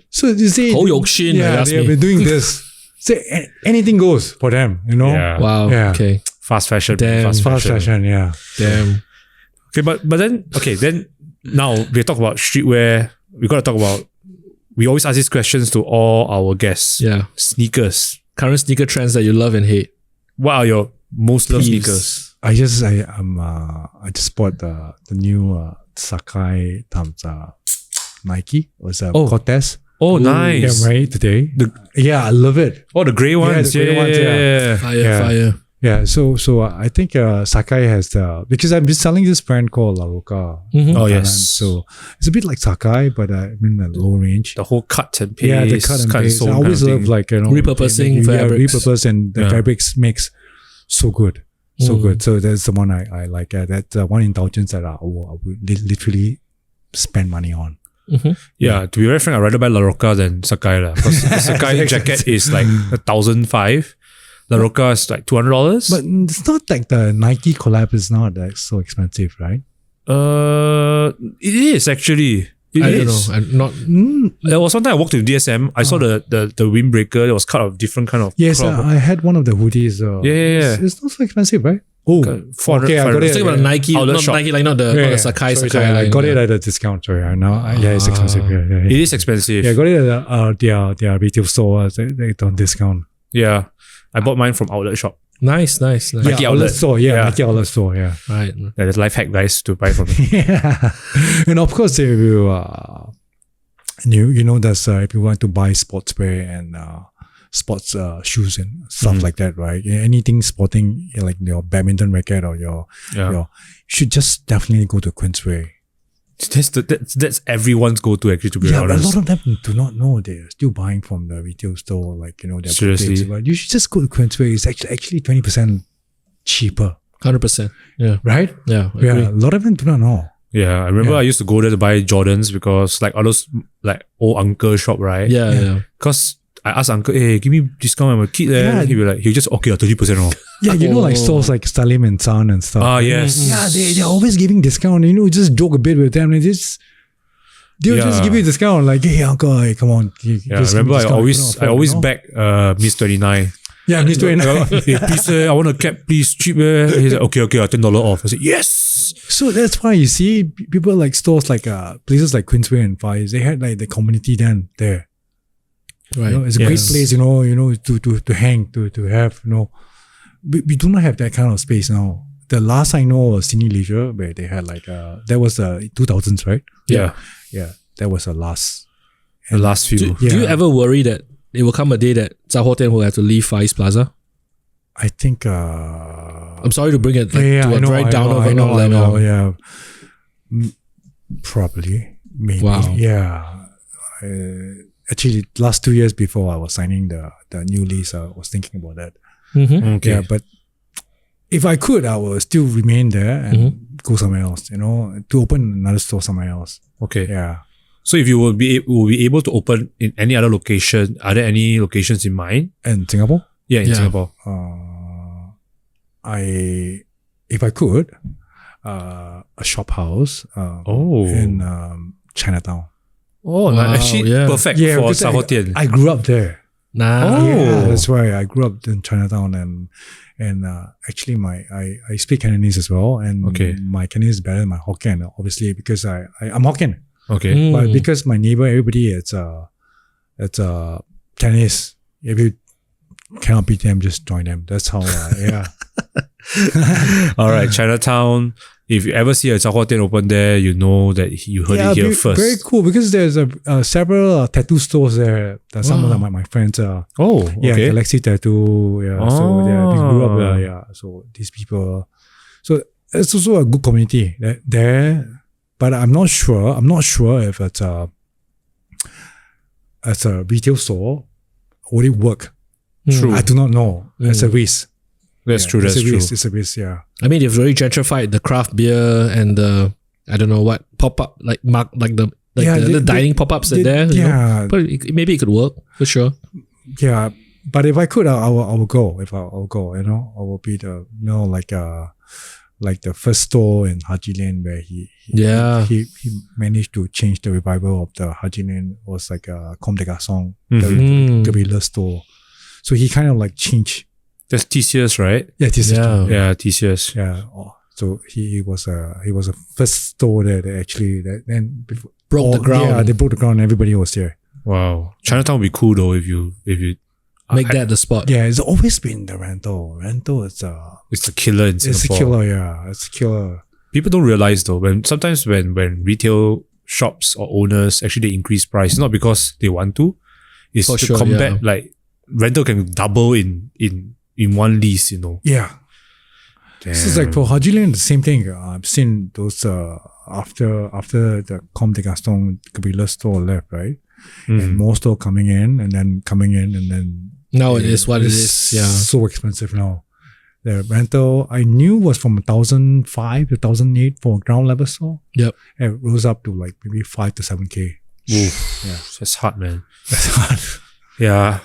so you see, Ho Yok Shin, yeah, ask they have me. been doing this. Say anything goes for them, you know. Yeah. Wow. Yeah. Okay. Fast fashion. Damn. Fast Fast fashion. fashion, yeah. Damn. Okay, but then now we talk about streetwear. We got to talk about. We always ask these questions to all our guests. Yeah. Sneakers. Current sneaker trends that you love and hate. What are your most loved Please. sneakers? I just bought the new Sakai times Nike. It was Cortez. Oh, nice. Yeah, right today. Yeah, I love it. Oh, the grey ones. the grey ones, yeah. Fire, Yeah. fire. Yeah, so I think Sakai has because I've been selling this brand called La Roca. Mhm. Oh, Thailand. yes. So it's a bit like Sakai, but I mean the low range. The whole cut and paste. Yeah, the cut and paste. sew I always kind of love thing. like Repurposing fabrics. repurpose and the Yeah. fabrics makes so good, so good. So that's the one I like. That's one indulgence that I would literally spend money on. Yeah, to be very frank, I'd rather buy La Roca than Sakai. Because the Sakai jacket is like 1,500. La Roca is like $200. But it's not like the Nike collab is not like so expensive, right? It is actually. I don't know. I'm not. There was one time I walked to DSM. I saw the windbreaker. It was cut of different kind of Yes, cloth. I had one of the hoodies. Yeah. It's not so expensive, right? Oh, 400. okay, I got Let's it. talk about Nike, Outlet not shop. Nike, like not the Sakai. Sorry, Sakai I line, got yeah. it at a discount. Sorry, yeah, it's expensive. Yeah. It is expensive. Yeah, I got it at their retail store. They don't discount. Yeah. I bought mine from outlet shop. Nice. Nike Yeah, outlet. store. Yeah, Nike outlet store. Yeah. Right. Yeah, there's life hack guys to buy from me. Yeah, and of course they will. There's if you want to buy sportswear and sports shoes and stuff like that, right? Anything sporting, like your badminton racket or your, you should just definitely go to Queensway. That's everyone's go-to actually, to be Yeah, but a honest. lot of them do not know they're still buying from the retail store, like their Seriously? boutiques. But you should just go to Queensway. It's actually 20% cheaper, 100%. Yeah. right? Yeah. Yeah, Agree. a lot of them do not know. Yeah, I remember I used to go there to buy Jordans because like all those like old uncle shop, right? Yeah. Because I asked uncle, hey, give me discount. I'm a kid there. Yeah. He'll be like, he'll just, okay, 30% off. Yeah, like stores like Salim and Son and stuff. Ah, yes. Yeah, they're always giving discount. Just joke a bit with them. They'll just give you a discount. Like, hey, uncle, hey, come on. Yeah, I remember I always back Miss 29. Yeah, Miss 29. Hey, please, I want a cap, please, cheap. He's like, okay, $10 off. I said, yes. So that's why you see people like stores like places like Queensway and Fires. They had like the community then there. Right. It's a great place, to hang, to have. We do not have that kind of space now. The last I know was Cine Leisure, where they had like that was the 2000s, right? Yeah. Yeah, that was the last. The last few. Do you ever worry that it will come a day that Zahor Tian will have to leave Far East Plaza? I think. I'm sorry to bring it to a I know, very down of I know, level. yeah. Probably, maybe. Wow. Yeah. Actually, last 2 years before I was signing the new lease, I was thinking about that. Mm-hmm. Okay. Yeah, but if I could, I will still remain there and go somewhere else. To open another store somewhere else. Okay. Yeah. So if you will be able to open in any other location, are there any locations in mind? And Singapore, Yeah, in Yeah. Singapore. if I could, a shop house. In Chinatown. Oh, Wow, actually yeah. perfect Yeah, for because Zahor Tian. I grew up there. Nah. Yeah, that's why I grew up in Chinatown and actually I speak Cantonese as well, and Okay. my Cantonese is better than my Hokkien, obviously, because I'm Hokkien, Okay. but because my neighbor, everybody, it's Cantonese. If you cannot beat them, just join them. That's how. Yeah. All right, Chinatown. If you ever see a Zahor Tian open there, you know that you heard it here first. Very cool because there's several tattoo stores there. That some of them my friends are. Oh, Yeah, okay. Galaxy Tattoo. Yeah, so they grew up there. Yeah, so these people. So it's also a good community there, but I'm not sure. I'm not sure if it's a retail store. would it work? True. I do not know. It's a risk. That's true. That's it's a true. risk. It's a risk. Yeah. I mean, they've very gentrified the craft beer and the I don't know what pop up the dining pop ups are there. You know? But maybe it could work for sure. Yeah, but if I could, I will go. If I'll go, I will be the like the first store in Haji Lane where he managed to change the revival of the Haji Lane. Was like a Comme des Garçons, the Guerrilla store. So he kind of like changed. That's TCS, right? Yeah, TCS. Yeah, TCS. Yeah. So he was a first store that actually then broke the ground. Yeah, they broke the ground. Everybody was there. Wow, Chinatown would be cool though if you make that the spot. Yeah, it's always been the rental. Rental is it's a killer in Singapore. It's a killer. Yeah, it's a killer. People don't realize though sometimes when retail shops or owners actually they increase price, it's not because they want to. It's to combat like rental can double in one lease. Yeah. Damn. This is like for Haji Lane, the same thing. I've seen those after the Comme des Garçons Guerrilla store left, right? And more store coming in and then now it is what it is. Yeah, so expensive now. The rental I knew was from 1,500 to 1,800 for a ground level store. Yep, it rose up to like maybe 5 to 7K. Oof, yeah, that's hard, man. That's hard. Yeah.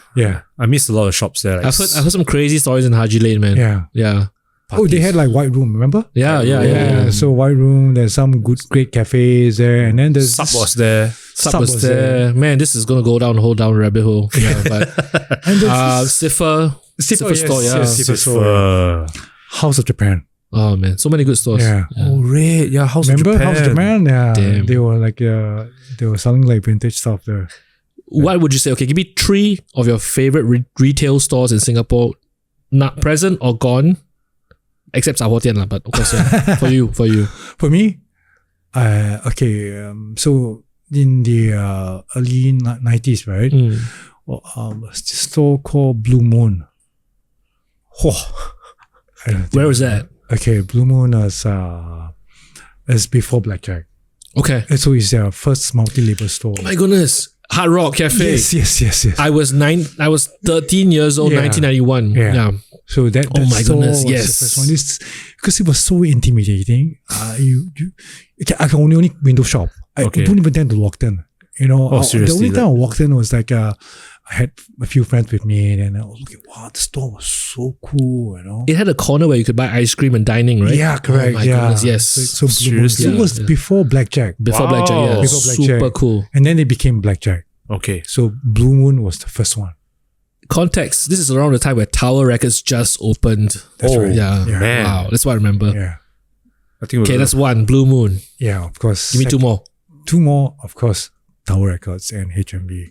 I missed a lot of shops there. Like I've heard some crazy stories in Haji Lane, man. Yeah. Parties. Oh, they had like White Room, remember? Yeah. So White Room, there's some great cafes there, and then there's Sub was there. Sub was there. Man, this is gonna go down a whole down rabbit hole. Yeah, but Cipher store, Cipher. House of Japan. Oh man, so many good stores. Yeah. Oh, right. Yeah, House of Japan. House of Japan? Yeah. Damn. They were like they were selling like vintage stuff there. What would you say? Okay, give me 3 of your favorite retail stores in Singapore, not present or gone. Except Sahotian, but of course, yeah. For you. For me, so in the early 90s, right? A store called Blue Moon. Where was that? Okay, Blue Moon is before Blackjack. Okay. And so it's their first multi-label store. Oh my goodness. Hard Rock Cafe. Yes. I was 13 years old, 1991. Yeah. So that oh my goodness, was yes. the first one. Because it was so intimidating. I can only window shop. I don't even tend to walk in. Seriously, the only time I walked in was like I had a few friends with me, and I was looking. Wow, the store was so cool. It had a corner where you could buy ice cream and dining, right? Yeah, correct. Oh my goodness, yes. So seriously, it was before Blackjack. Before Blackjack, yeah. Before Blackjack. Super cool. And then it became Blackjack. Okay. So Blue Moon was the first one. Context, this is around the time where Tower Records just opened. That's right. Yeah. Man. Wow, that's what I remember. Yeah. I think That's one. Blue Moon. Yeah, of course. Give me 2 more. 2 more, of course. Tower Records and HMV.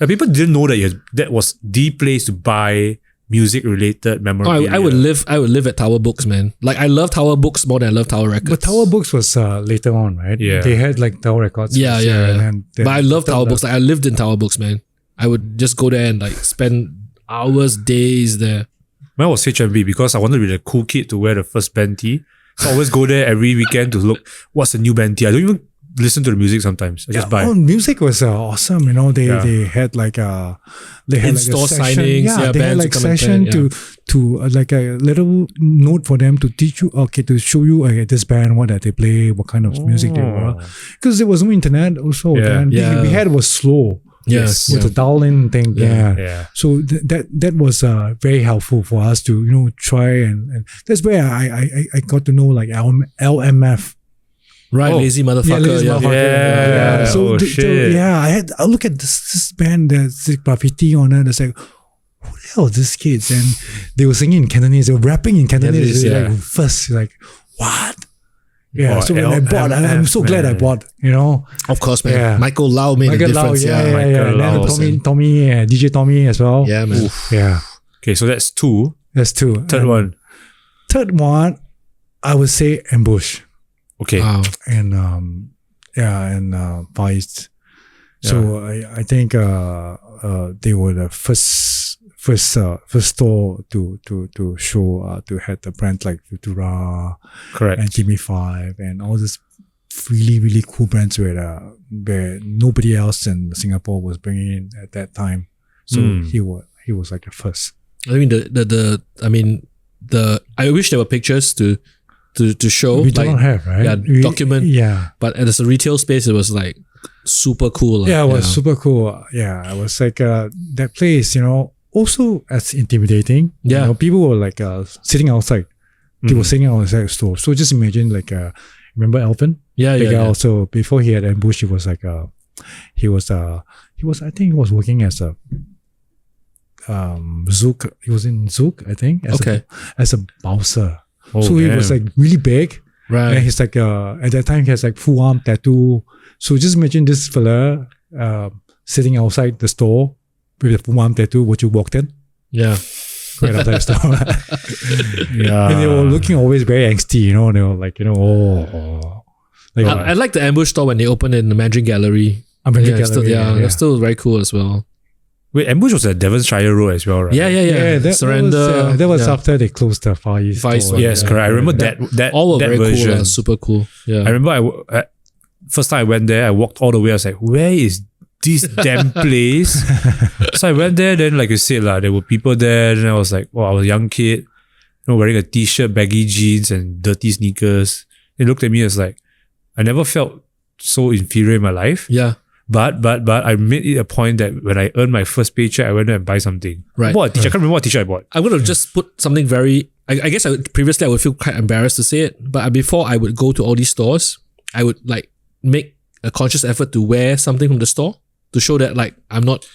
People didn't know that was the place to buy music-related memorabilia. I would live at Tower Books, man. Like I love Tower Books more than I love Tower Records. But Tower Books was later on, right? Yeah. They had like Tower Records. Yeah. And But I love Tower Books. Like I lived in Tower Books, man. I would just go there and like spend hours, days there. Mine was HMV because I wanted to be the cool kid to wear the first band tee. So I always go there every weekend to look what's the new band tee. I don't even listen to the music sometimes. I just buy. Music was awesome. They had like they had in-store like a session. signings. Yeah, they had bands like would come and session play, to like a little note for them to teach you. Okay, to show you this band what that they play, what kind of music they were. Because there was no internet also. Yeah. And we had was slow. Yes. With the dial-in thing. Yeah. So that was very helpful for us to try and that's where I got to know like LMF. Right, Lazy Motherfucker. Yeah. So, shit. I look at this band that's graffiti on it. It's like, who the hell are these kids? And they were singing in Cantonese. They were rapping in Cantonese. Like first, like what? Yeah. So when I bought, I'm so glad I bought. Of course, man. Yeah. Michael Lau made a difference. And then Tommy, DJ Tommy as well. Yeah, man. Yeah. Okay, so that's 2. That's 2. Third one, I would say Ambush. Okay. Wow. And Vice. So I think they were the first store to show to have the brands like Futura, correct, and Gimme 5 and all these really really cool brands where nobody else in Singapore was bringing in at that time. So he was like the first. I mean I wish there were pictures to show. We don't have, right? Yeah, document. Yeah. But as a retail space, it was like super cool. Yeah, it was super cool. Yeah, it was like that place, also as intimidating. Yeah. People were like sitting outside. People sitting outside the store. So just imagine like, remember Alvin? Yeah, the guy yeah. also, before he had ambushed, he was like, I think he was working as a Zouk. He was in Zouk, I think. As a bouncer. Oh, so he was like really big. Right. And he's like, at that time, he has like full arm tattoo. So just imagine this fella sitting outside the store with a full arm tattoo. Would you walk in? Yeah. Right outside the store. Yeah. And they were looking always very angsty, They were like, Like, I like the ambush store when they opened in the Mandarin Gallery. That's still very cool as well. Wait, Ambush was at Devonshire Road as well, right? Yeah. Surrender. That was after they closed the Far East store. Yes, correct. I remember that all were that very version. cool, super cool. Yeah. I remember first time I went there, I walked all the way. I was like, where is this damn place? So I went there, then like you said, there were people there. And I was like, I was a young kid, wearing a t-shirt, baggy jeans and dirty sneakers. They looked at me as like, I never felt so inferior in my life. Yeah. But I made it a point that when I earned my first paycheck, I went there and buy something. Right. I bought a t-shirt. I can't remember what t-shirt I bought. I would have just put something very... I guess previously I would feel quite embarrassed to say it, but before I would go to all these stores, I would like make a conscious effort to wear something from the store to show that like I'm not...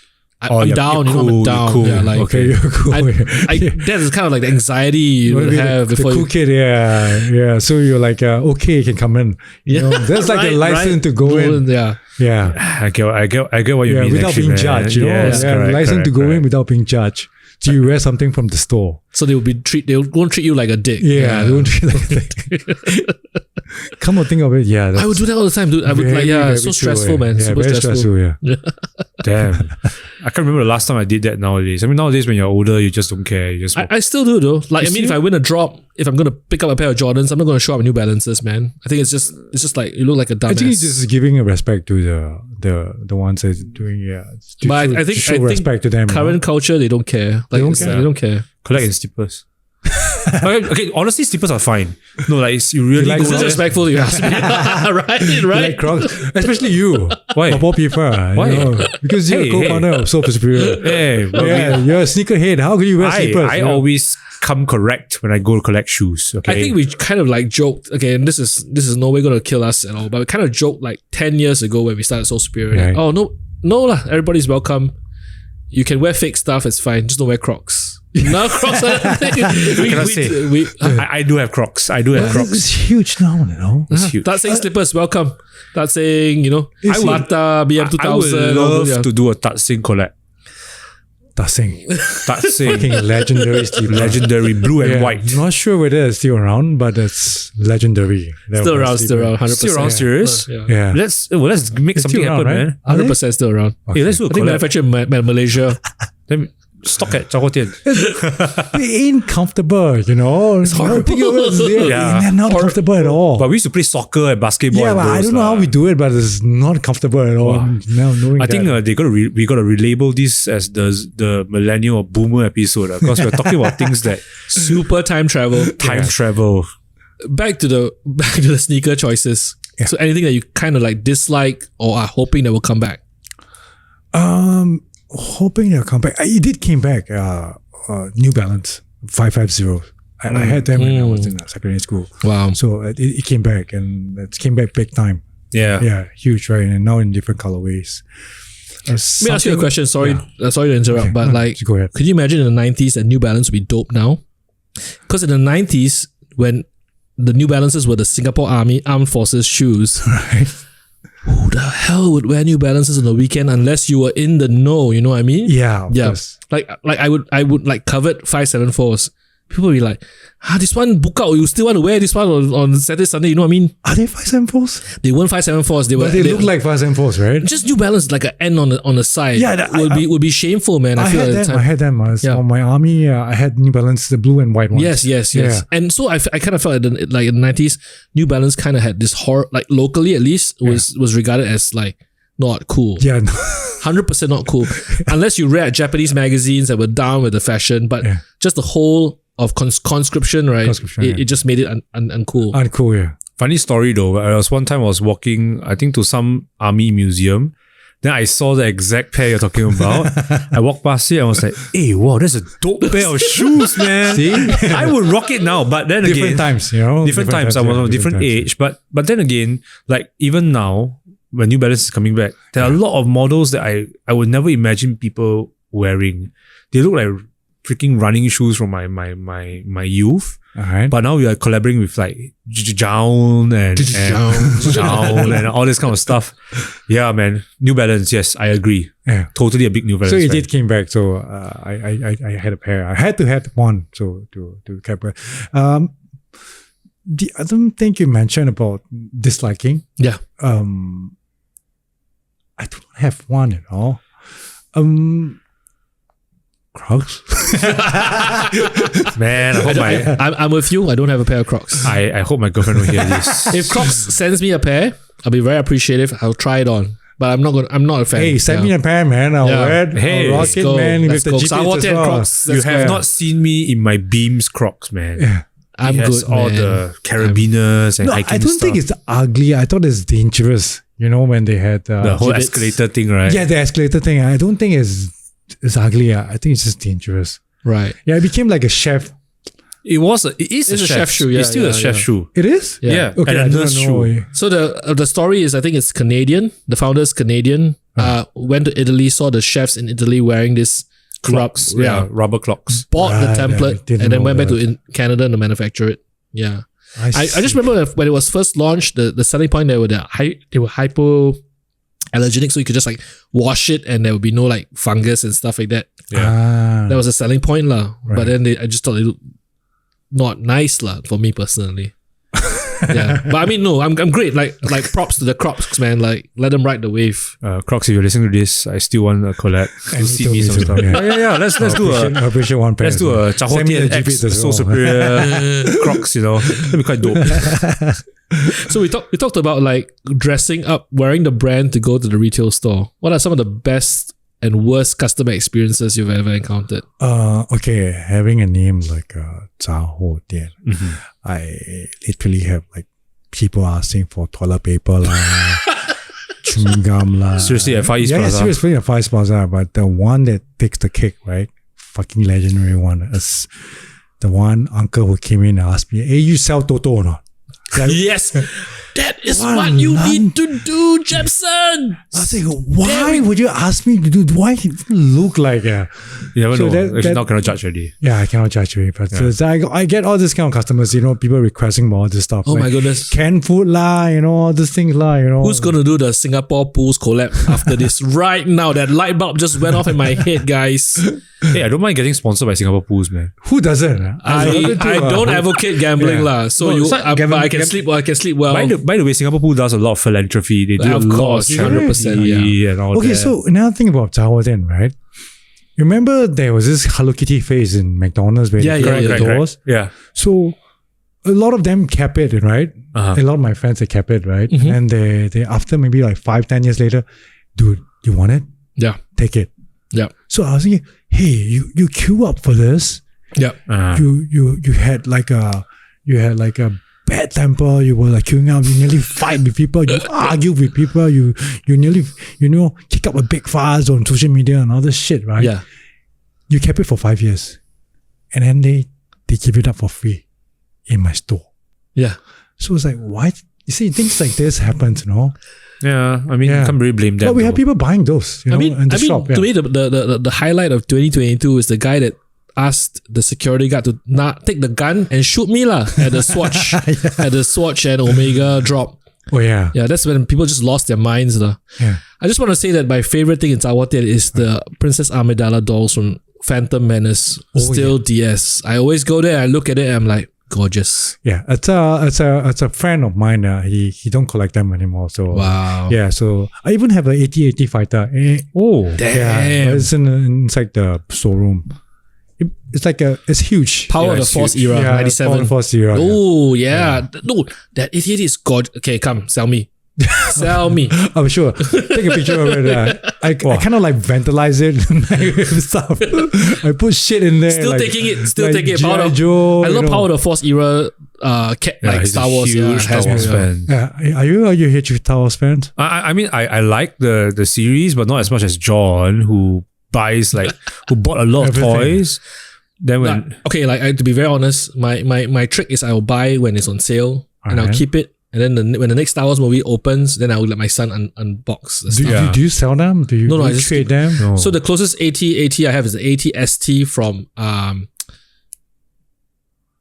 I'm down, you're cool, I'm down. Cool. Yeah, like, okay, you're cool. That is kind of like the anxiety you would have before the cool kid, yeah. So you're like, okay, you can come in. That's like a license to go in. Yeah. I get what you mean. Without being judged, Yes, correct, license to go correct. in without being judged. So you wear something from the store. So they won't treat you like a dick. Yeah, they won't treat you like a dick. Come on, think of it. Yeah, I would do that all the time, dude. I would it's so stressful, man. Yeah, Super very stressful. Yeah. Damn. I can't remember the last time I did that nowadays. I mean, nowadays when you're older, you just don't care. You just I still do though. Like, if I win a drop, if I'm gonna pick up a pair of Jordans, I'm not gonna show up New Balances, man. I think it's just like you look like a dumbass. I think it's just giving a respect to the ones that's doing But I think show respect to them. Current culture, they don't care. Like they don't care. collect in slippers. Okay, honestly, slippers are fine. No, like you really like go It's there. disrespectful, you ask me. Right? Like Crocs, especially you. Why? Of all people. Why? Because you're a co-founder of Soap Superior. Hey, well, Yeah, you're a sneakerhead. How can you wear slippers? I always come correct when I go to collect shoes. Okay, I think we kind of like joked, okay, and this is no way gonna kill us at all, but we kind of joked like 10 years ago when we started Soul Superior. Right. Oh, no lah, everybody's welcome. You can wear fake stuff, it's fine. Just don't wear Crocs. No Crocs. I do have Crocs. I do have Crocs. It's huge now, It's huge. That's saying slippers, welcome. That's saying, It's- Bata, BM 2000. I would love to do a Tatsing collab. Tatsing. Tatsing, Fucking legendary slipper. legendary blue and Yeah, white. Not sure whether it's still around, but it's legendary. Still around, 100%. Still around, serious? Yeah. Yeah. Let's make It's something still happen, around, right? man. Are they? 100% still around. Hey, let's do a I think collab. manufactured in Malaysia. Then stock at Zhao Tian. It ain't comfortable, It's horrible. Yeah. They're not comfortable at all. But we used to play soccer and basketball. yeah, and but I those, don't know how we do it, but it's not comfortable at all. Wow. Now knowing I think that. we gotta relabel this as the millennial or boomer episode because we're talking about things that Super time travel. time travel. Back to the sneaker choices. Yeah. So anything that you kind of like dislike or are hoping that will come back. Hoping they'll come back. It did came back. New Balance 550. I had them when I was in secondary school. Wow. So it came back, and it came back big time. Yeah. Yeah, huge, right? And now in different colorways. Let me ask you a question. Sorry to interrupt, Okay. but No, like, go ahead. could you imagine in the 90s that New Balance would be dope now? Because in the 90s, when the New Balances were the Singapore Armed Forces shoes, Right. who the hell would wear New Balances on the weekend unless you were in the know? You know what I mean? Yeah, of course. Like I would like covet 574s. People will be like, this one book out. You still want to wear this one on Saturday, Sunday? You know what I mean? Are they 574s? They weren't 574s. They were. But they look like 574s, right? just New Balance, like an N on the side. Yeah, that- would be shameful, man. I feel at the time. I had them. On my army, I had New Balance, the blue and white ones. Yes. Yeah. And so I kind of felt like in the 90s, New Balance kind of had this horror, like locally at least, was regarded as like not cool. Yeah. 100% not cool. Unless you read Japanese magazines that were down with the fashion, but just the whole of conscription, right? It just made it uncool. Uncool, yeah. Funny story though. One time I was walking, I think to some army museum. Then I saw the exact pair you're talking about. I walked past it and I was like, hey, wow, that's a dope pair of shoes, man. See? I would rock it now, but then Different again, times, you know? different times. I was of a different age. But then again, like even now, when New Balance is coming back, there are a lot of models that I would never imagine people wearing. They look like freaking running shoes from my youth. Alright. But now we are collaborating with like Jown and all this kind of stuff. Yeah, man. New Balance, yes, I agree. Yeah. Totally a big New Balance. So it fan. did came back. So I had a pair. I had to have one. So to capture. The other thing you mentioned about disliking. Yeah. I don't have one at all. Crocs. Man, I hope I'm with you. I don't have a pair of Crocs. I hope my girlfriend will hear this. If Crocs sends me a pair, I'll be very appreciative. I'll try it on. But I'm not a fan. Hey, send me a pair, man. I'll wear it. Hey, I'll rock let's it, go. man. Let's With go. the So I GPS want as it well. Crocs. You Let's have go. not seen me in my Beams Crocs, man. Yeah. I'm It has good, all man. the carabiners and No, hiking I don't stuff. think it's ugly. I thought it's dangerous. You know, when they had the whole Gibbets. escalator thing, right? yeah, the escalator thing. I don't think it's ugly. I think it's just dangerous. Right. Yeah, it became like a chef. It is It's a a chef chef shoe, yeah, It's still a yeah, chef yeah. shoe. It is? Yeah. Okay, and I a didn't nurse know. shoe. So the story is, I think it's Canadian. The founder's Canadian. Went to Italy, saw the chefs in Italy wearing this Clocks. Yeah, rubber clocks. bought Right, the I template, didn't and then know went back that. to Canada and manufacture it. Yeah. I see. just remember when it was first launched, the selling point, they were hypoallergenic, so you could just like wash it and there would be no like fungus and stuff like that. That was a selling point lah. But then I just thought it looked not nice lah for me personally. Yeah, but I mean, no, I'm great. Like props to the Crocs, man. Like let them ride the wave. Crocs, if you're listening to this, I still want a collab. And See me me too, sometime. yeah. Yeah. Let's do I appreciate one pair. let's do a Send me the Chahotian X GP as So well. Superior Crocs. You know, that'd be quite dope. So we talked about like dressing up, wearing the brand to go to the retail store. What are some of the best and worst customer experiences you've ever encountered? Okay, having a name like Zhao Dian, I literally have like people asking for toilet paper lah, chewing gum lah. Seriously, at Far East Yeah, Plaza. seriously at Far East Plaza. But the one that takes the cake, right? Fucking legendary one. Is the one uncle who came in and asked me, "Hey, you sell Toto or not?" Like, Yes, that is What what you none- need to do, Jebson. I was like, why would you ask me to do? Why he look like You never So know. that- Actually, that- now cannot judge already. Yeah, I cannot judge you, but so I get all this kind of customers, you know, people requesting more of this stuff. Oh like my goodness. canned food lah, you know, all these things lah, you know. Who's gonna do the Singapore Pools collab after this right now? That light bulb just went off in my head, guys. Hey, I don't mind getting sponsored by Singapore Pools, man. Who doesn't? I don't advocate gambling Yeah. lah. So No, it's not but I can sleep. I can sleep well. By the way, Singapore Pool does a lot of philanthropy. They do Of a lot course, of 100%, charity and all Okay, that. so another thing about Zhao then, right? Remember there was this Hello Kitty face in McDonald's where Yeah, they yeah, crack yeah. the doors. Yeah. So a lot of them kept it, right? Uh-huh. A lot of my friends they kept it, right? And they after maybe like 5-10 years later, dude, you want it? Yeah, Take it. yeah, So I was thinking, hey, you queue up for this. yeah. You had like a bad temper. You were like queuing up. You nearly fight with people. You argue with people. You nearly kick up a big fuss on social media and all this shit, right? Yeah. You kept it for 5 years, and then they give it up for free in my store. Yeah. So it's like, why? You see, things like this happens, you know. Yeah. I mean, Yeah. you can't really blame them. But we have though. people buying those, you know, in the shop. to me, the highlight of 2022 is the guy that asked the security guard to not take the gun and shoot me lah at the Swatch, at the Swatch and Omega drop. Oh yeah. Yeah, that's when people just lost their minds lah. Yeah. I just want to say that my favorite thing in Tawatel is the Princess Amidala dolls from Phantom Menace. Still DS. I always go there, I look at it, and I'm like, gorgeous. Yeah, it's a friend of mine. He don't collect them anymore. So Wow. yeah. So I even have a 8080 fighter. Oh, Damn. Yeah, it's inside the showroom. It's like it's huge. Power Yeah, of the it's Force huge. era, Yeah, 97. Power of the Force era. Oh, yeah. No, that 8080 is gorgeous. Okay, come, sell me. Sell me. I'm sure. Take a picture of it. I kind of like vandalize it with stuff. I put shit in there. Still like, taking it. like Power of, Joe, I love Power of the Force era. Like he's Star a Wars. huge Star Wars fan. Yeah. Are you a huge Star Wars fan? I mean, I like the series, but not as much as John, who buys who bought a lot of toys. Then when to be very honest, my trick is I will buy when it's on sale and I'll keep it. And then when the next Star Wars movie opens, then I will let my son unbox the stuff. Do you sell them? Do you I just trade them? No. So the closest AT I have is the AT-ST from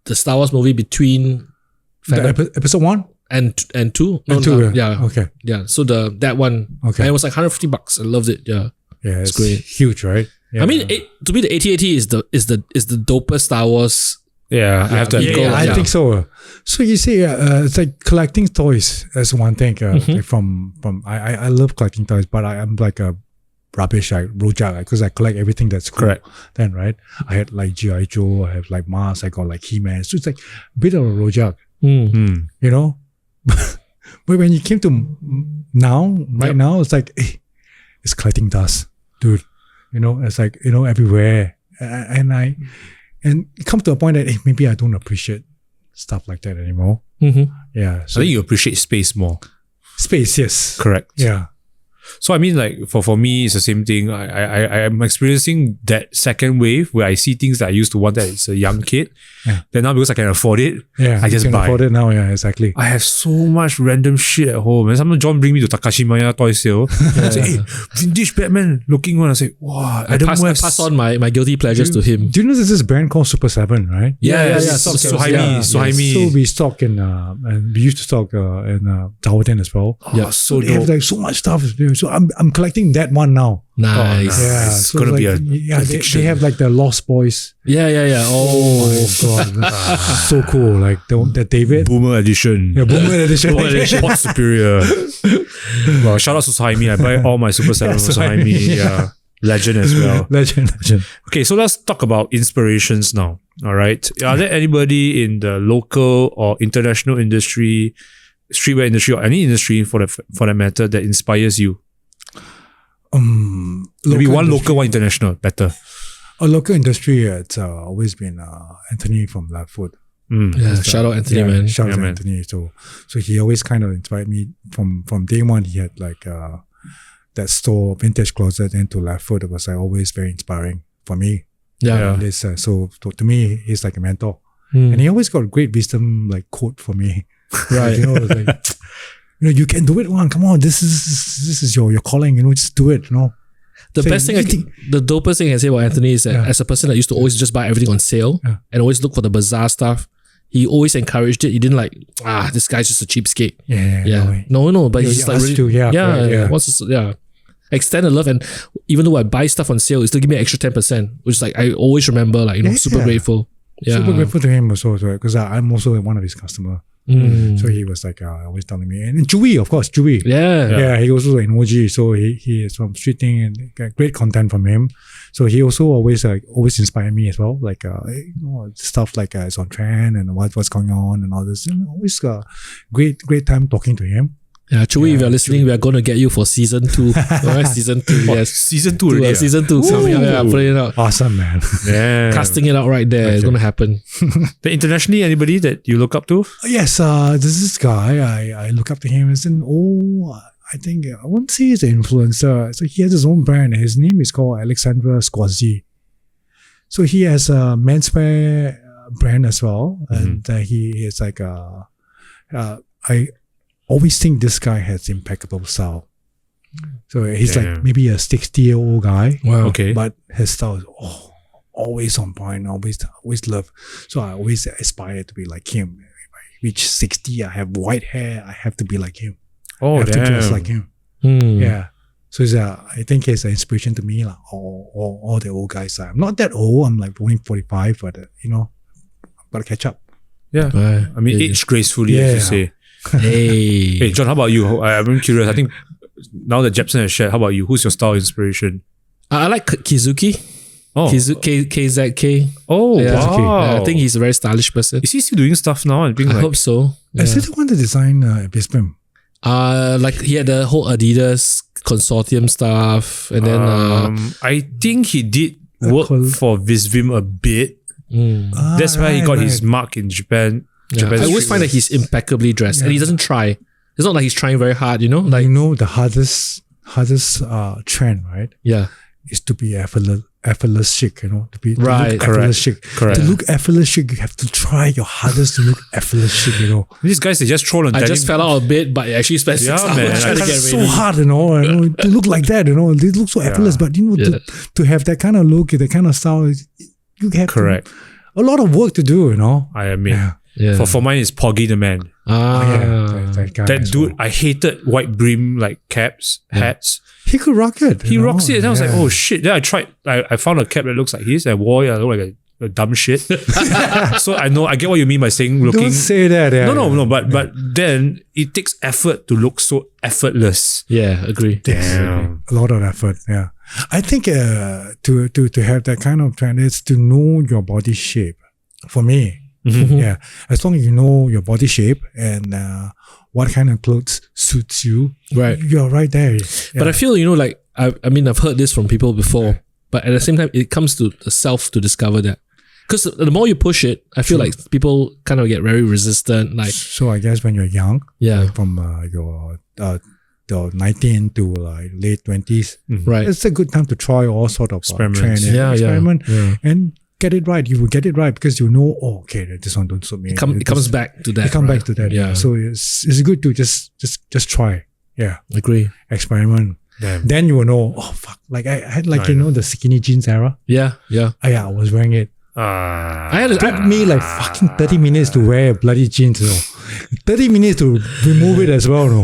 the Star Wars movie between episode 1 and 2. and 2. Yeah. Okay. Yeah. So that one. Okay. And it was like $150. I loved it. Yeah. Yeah, it's great. Huge, right? Yeah. I mean, to me, the AT-AT is the dopest Star Wars. Yeah, I have to admit. I think so. So you see, it's like collecting toys. That's one thing. Like from I love collecting toys, but I'm like a rubbish like rojak because I collect everything that's cool. Correct. Then right, I had like G.I. Joe, I have like Mars, I got like He-Man. So it's like a bit of a rojak, you know. But when you came to right now, it's like it's collecting dust, dude. You know, it's like everywhere, and it comes to a point that maybe I don't appreciate stuff like that anymore. Yeah. So I think you appreciate space more. Space, yes. Correct. Yeah. So I mean, like for me, it's the same thing. I am experiencing that second wave where I see things that I used to want as a young kid. Yeah. Then now because I can afford it, I just can buy. afford it now. Yeah, exactly. I have so much random shit at home. And sometimes John bring me to Takashimaya toy sale. I say, hey, vintage Batman looking one. I say, wow, I pass on my guilty pleasures to him. Do you know there's this brand called Super 7, right? Yeah. Suhaimi. So we stock in and we used to stock in Taoten as well. Yeah, so they have like so much stuff. So I'm collecting that one now. Nice. Yeah, it's so gonna like, be a they have like the Lost Boys. Yeah. Oh my god, so cool! Like the David Boomer edition. Yeah, Boomer edition. Boomer edition. Pot Superior. Well, shout out to Suhaimi. I buy all my Super 7 from Suhaimi. Yeah. Legend as well. Legend. Okay, so let's talk about inspirations now. All right. Are there anybody in the local or international industry, streetwear industry, or any industry for that matter that inspires you? Maybe one industry. local, one international. Better. A local industry, it's always been Anthony from Left Foot. Yeah, shout out Anthony, man. Shout out man. Anthony. So he always kind of inspired me from day one. He had like that store, Vintage Closet, into Left Foot. It was like always very inspiring for me. Yeah. So to me, he's like a mentor, and he always got great wisdom like quote for me. Right. You know, it's like, you can do it, man. Come on, this is your calling. Just do it. The best thing, the dopest thing I can say about Anthony is that as a person that used to always just buy everything on sale and always look for the bazaar stuff, he always encouraged it. He didn't like, this guy's just a cheapskate. Yeah. No, but he's just like, really, extend the love. And even though I buy stuff on sale, he still give me an extra 10%, which is like, I always remember, like, super grateful. Yeah. Super grateful to him also, because I'm also one of his customers. So he was like always telling me, and Chewy, of course, Chewy. Yeah, he also an OG, so he is from street thing and got great content from him. So he also always inspired me as well, like stuff like it's on trend and what's going on and all this. And always great time talking to him. Yeah, Chewy, if you're listening, we are going to get you for season 2. Alright, season 2, yes. Season 2 already. Season 2 coming up. Yeah, putting it out. Awesome, man. Yeah. Casting it out right there. It's going to happen. But internationally, anybody that you look up to? Yes, there's this guy. I look up to him as I think, I wouldn't say he's an influencer. So he has his own brand. His name is called Alexandra Squazzi. So he has a menswear brand as well. And he is like I always think this guy has impeccable style. So he's like maybe a 60-year-old guy. Wow. Okay. But his style is always on point, always love. So I always aspire to be like him. If I reach 60, I have white hair, I have to be like him. Oh, I have to dress damn. like him. Yeah. So it's I think he's an inspiration to me, like all the old guys. I'm not that old, I'm like only 45, but gotta catch up. Yeah. I mean, age gracefully, as you say. Hey, John, how about you? I'm curious. I think now that Jebson has shared, how about you? Who's your style inspiration? I like Kizuki. Oh. KZK. Oh, Yeah. wow. I think he's a very stylish person. Is he still doing stuff now? And being I like, hope so. Is he the one that designed Bisping? Like he had the whole Adidas consortium stuff, and then I think he did work for Visvim a bit. That's why he got his mark in Japan. I always find that he's impeccably dressed, and he doesn't try. It's not like he's trying very hard, you know. Like the hardest trend, right? Yeah, is to be effortless chic, you know, to look correct, effortless chic. correct. To look effortless chic, you have to try your hardest to look effortless chic, you know. These guys, they just troll on I just fell out a bit, but I actually spent 6 hours man, trying to get It's so ready. hard, you know, to look like that, you know. They look so effortless, but you know, to have that kind of look, that kind of style, you have a lot of work to do, you know. I admit. Yeah. For mine, it's Poggy the Man. That guy That as dude, well. I hated white brim like caps, hats. He could rock it. He you know? rocks it. And I was like, oh shit. Then I tried, I found a cap that looks like his. I wore it. I look like a dumb shit. So I get what you mean by saying looking. Don't say that. Yeah. No. But then it takes effort to look so effortless. Yeah, agree. Damn. A lot of effort. Yeah, I think to have that kind of trend is to know your body shape. For me, yeah, as long as you know your body shape and what kind of clothes suits you, Right. you're right there. Yeah. But I feel, you know, like I mean, I've heard this from people before, but at the same time, it comes to the self to discover that. Because the more you push it, I feel like people kind of get very resistant. Like, So I guess when you're young, yeah, like from your 19 to like late 20s, right. it's a good time to try all sort of Experiments. trend and Yeah, experiment yeah. and get it right. You will get it right because you know, oh, okay, this one don't suit me. It comes back to that. You come right? back to that. Yeah. So it's good to just try. Yeah. Agree. Experiment. Damn. Then you will know, oh fuck. Like I had you know the skinny jeans era. Yeah. I was wearing it. I had It took me like fucking 30 minutes to wear bloody jeans, you know. 30 minutes to remove it as well, no.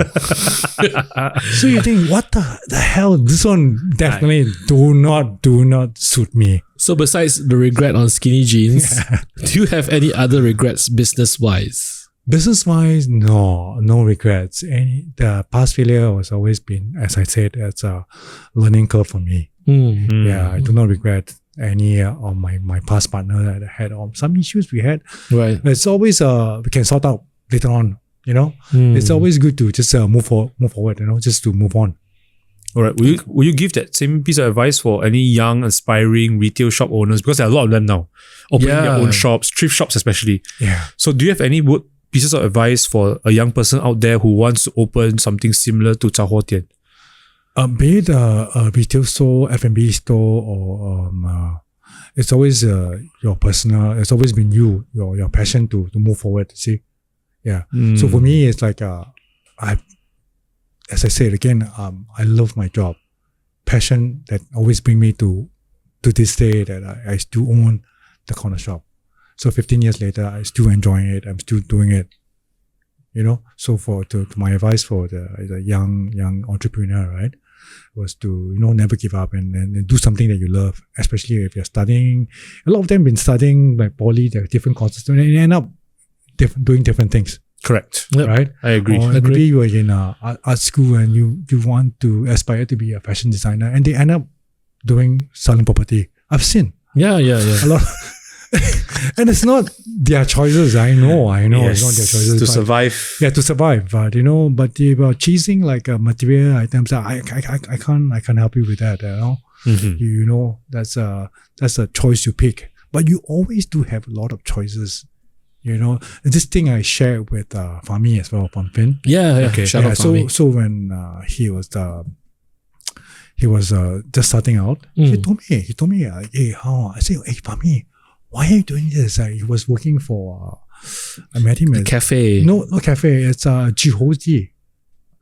So you think, what the hell? This one definitely do not suit me. So besides the regret on skinny jeans, do you have any other regrets business-wise? Business-wise, no regrets. The past failure has always been, as I said, it's a learning curve for me. Yeah, I do not regret any of my past partner that I had some issues we had. Right. It's always we can sort out later on, you know. It's always good to just move forward, you know, just to move on. All right. Will you give that same piece of advice for any young, aspiring retail shop owners? Because there are a lot of them now, opening their own shops, thrift shops especially. Yeah. So do you have any pieces of advice for a young person out there who wants to open something similar to Zhao Huo Tian? Be it a retail store, F&B store, or it's always your personal. It's always been your passion to move forward. See, yeah. So for me, it's like as I said again, I love my job. Passion that always bring me to this day that I still own the corner shop. So 15 years later, I still enjoying it. I'm still doing it. You know. So to my advice for the young entrepreneur, right, was to never give up and do something that you love. Especially if you're studying. A lot of them been studying like poly, there are different courses, and they end up doing different things. Correct. Yep. Right? I agree. Or maybe you were in art school and you want to aspire to be a fashion designer and they end up selling property. I've seen. Yeah. A lot. And it's not their choices. I know. Yes, it's not their choices. to but- survive. Yeah, to survive. But but they were chasing like material items. I can't help you with that. You know. You know, that's a choice you pick. But you always do have a lot of choices. You know, this thing I shared with Fami as well, from Finn. Yeah. Okay. Shout out Fami. So when he was just starting out, he told me, hey, how? I said, hey, Fami, why are you doing this? He was working for, I met him at Cafe. No, not cafe. It's Jihoji.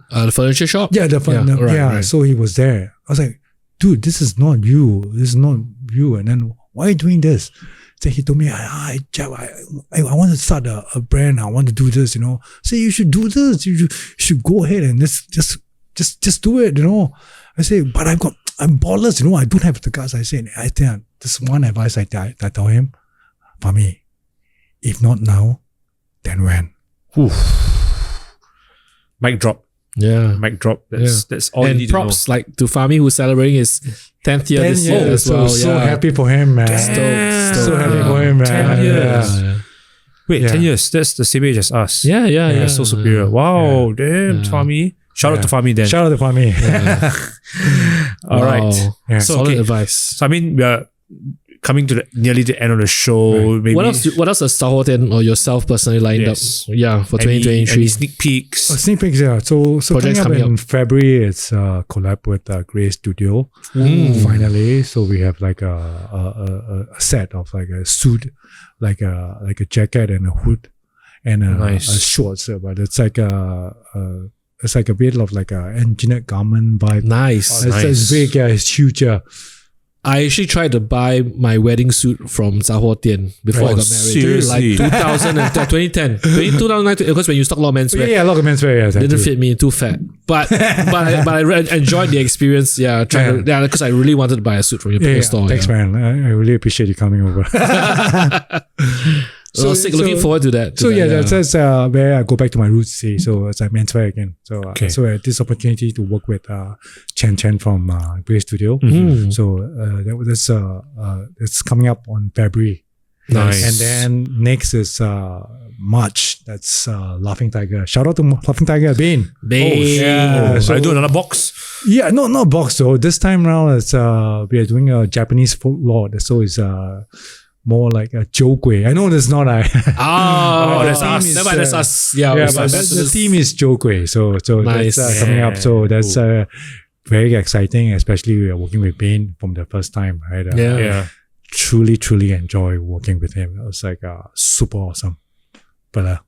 The furniture shop? Yeah, Right. So he was there. I was like, dude, this is not you. This is not you. And then why are you doing this? So he told me, I want to start a brand. I want to do this, you know. Say, you should do this. You should go ahead and just do it, you know. I say, but I'm ballless, you know. I don't have the guts. I think this one advice I tell him, for me, if not now, then when? Mic drop. Yeah. Mic drop. That's all you And need to know. props like to Fami who's celebrating his 10th year this year as well. So happy for him, man. Stoked. So happy for him, man. 10 years. Yeah. Wait, Yeah. 10 years. That's the same age as us. Yeah. That's so superior. Wow, damn, Fahmi. Shout out to Fahmi then. Shout out to Fahmi. All right. Wow. Yeah. So, Solid okay. advice. So, I mean, we are coming to nearly the end of the show. Maybe What else does Sahoten or yourself personally lined Yes. up? Yeah, for any 2023. sneak peeks? Sneak peeks, yeah. So Projects coming up coming in February, it's a collab with Grey Studio. Finally, so we have like a set of like a suit, like a jacket and a hood, and a shorts. But it's like a bit of like a engineered garment vibe. Nice. It's big, yeah. It's huge, yeah. I actually tried to buy my wedding suit from Sahoten before I got married. seriously? Like 2010. 2009, because when you stock a lot of menswear. Yeah, a lot of menswear. Yeah, Didn't fit me, too fat. But I enjoyed the experience. Yeah, because I really wanted to buy a suit from your store. Thanks, man. I really appreciate you coming over. Looking forward to that. That's where I go back to my roots. See, so it's like menswear again. So so I had this opportunity to work with Chen from Grey Studio. So that's coming up on February. Nice. And then next is March. That's Laughing Tiger. Shout out to Laughing Tiger, Bane. Yeah. So I do another box. Yeah, not box though. This time around, it's we are doing a Japanese folklore. So it's more like a jokwe. I know that's not that's the us. theme is, Never, that's us. Yeah, yeah, but but the theme is jokwe. So Nice. that's coming up. So that's very exciting, especially we are working with Bane from the first time. Right? Yeah. Truly enjoy working with him. It was like super awesome. But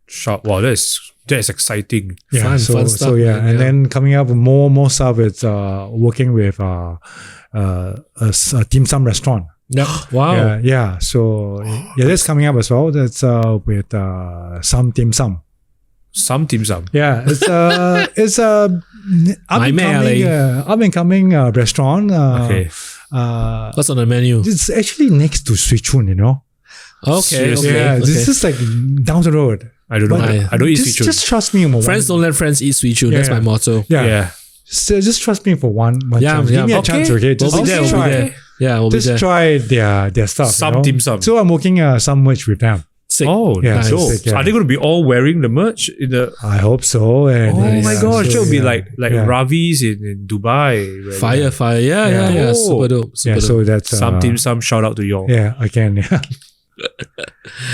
Sharp. Wow, that's exciting. yeah, Fun stuff, so yeah, man, and yeah. then coming up with more stuff. It's working with a dim sum restaurant. Wow. Yeah. So that's coming up as well. That's with some dim sum. Some teams up. Yeah, it's a up and coming restaurant. Okay. What's on the menu? It's actually next to Swee Chun, you know. Okay. Yeah, it's just like down the road. I don't know. But I don't eat sweet chun. Just trust me for Friends one. don't let friends eat sweet chun. That's Yeah. my motto. Yeah. So just trust me for one chance. Give me a okay. chance, okay? Just We'll be there. try. Yeah, we'll be Just there. try their stuff. Some you know? dim sum. So I'm working some merch with them. Sick. Oh, Yeah, nice. sick, yeah. Are they going to be all wearing the merch in the? I hope so. And Oh my gosh, so, it'll be yeah. like Yeah. Ravi's in Dubai. right? Fire. Yeah. Oh. Super dope. Yeah, Super so dope. that's Some team, some shout out to y'all. Yeah, again, yeah.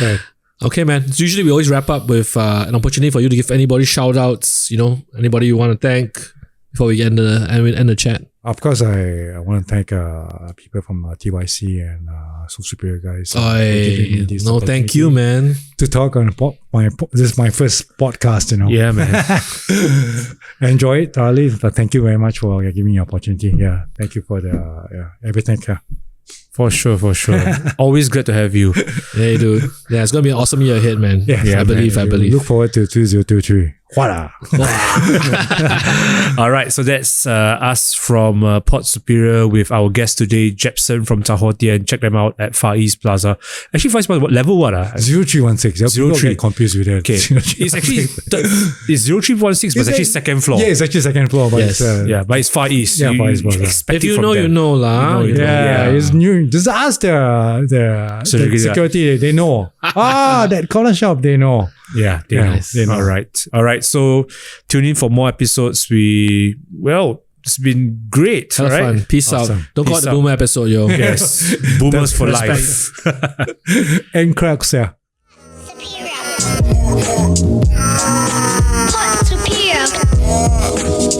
Right. Okay, man. So usually we always wrap up with an opportunity for you to give anybody shout outs, anybody you want to thank before we end the chat. Of course, I want to thank people from TYC and So Superior guys. for giving me this Thank you, opportunity man. to talk on this is my first podcast, Yeah, man. Enjoy it thoroughly. But thank you very much for giving me the opportunity. Yeah, thank you for the everything. Yeah. For sure. Always glad to have you. Hey, dude. Yeah, it's gonna be an awesome year ahead, man. Yeah, I believe. Look forward to 2023. Voila. All right, so that's us from Port Superior with our guest today, Jebson from Sahoten. Check them out at Far East Plaza. Actually, Far East Plaza, what level? 0316. 03. Get confused with that. Okay, it's actually it's 0316, but it's actually second floor. Yeah, it's actually second floor, but Yes. Yeah, but it's Far East. Yeah, Far East Plaza. expect If it you from know, them. you know, lah. You know. Yeah, it's new. Just ask the security. They know. That corner shop. They know. Yeah, they Yeah, know. they know. All right. So tune in for more episodes. It's been great. Hella right? fun. Peace Awesome. out. Don't call it Peace the out. boomer episode, yo. Yes, boomers for life. And cracks, yeah. Superior.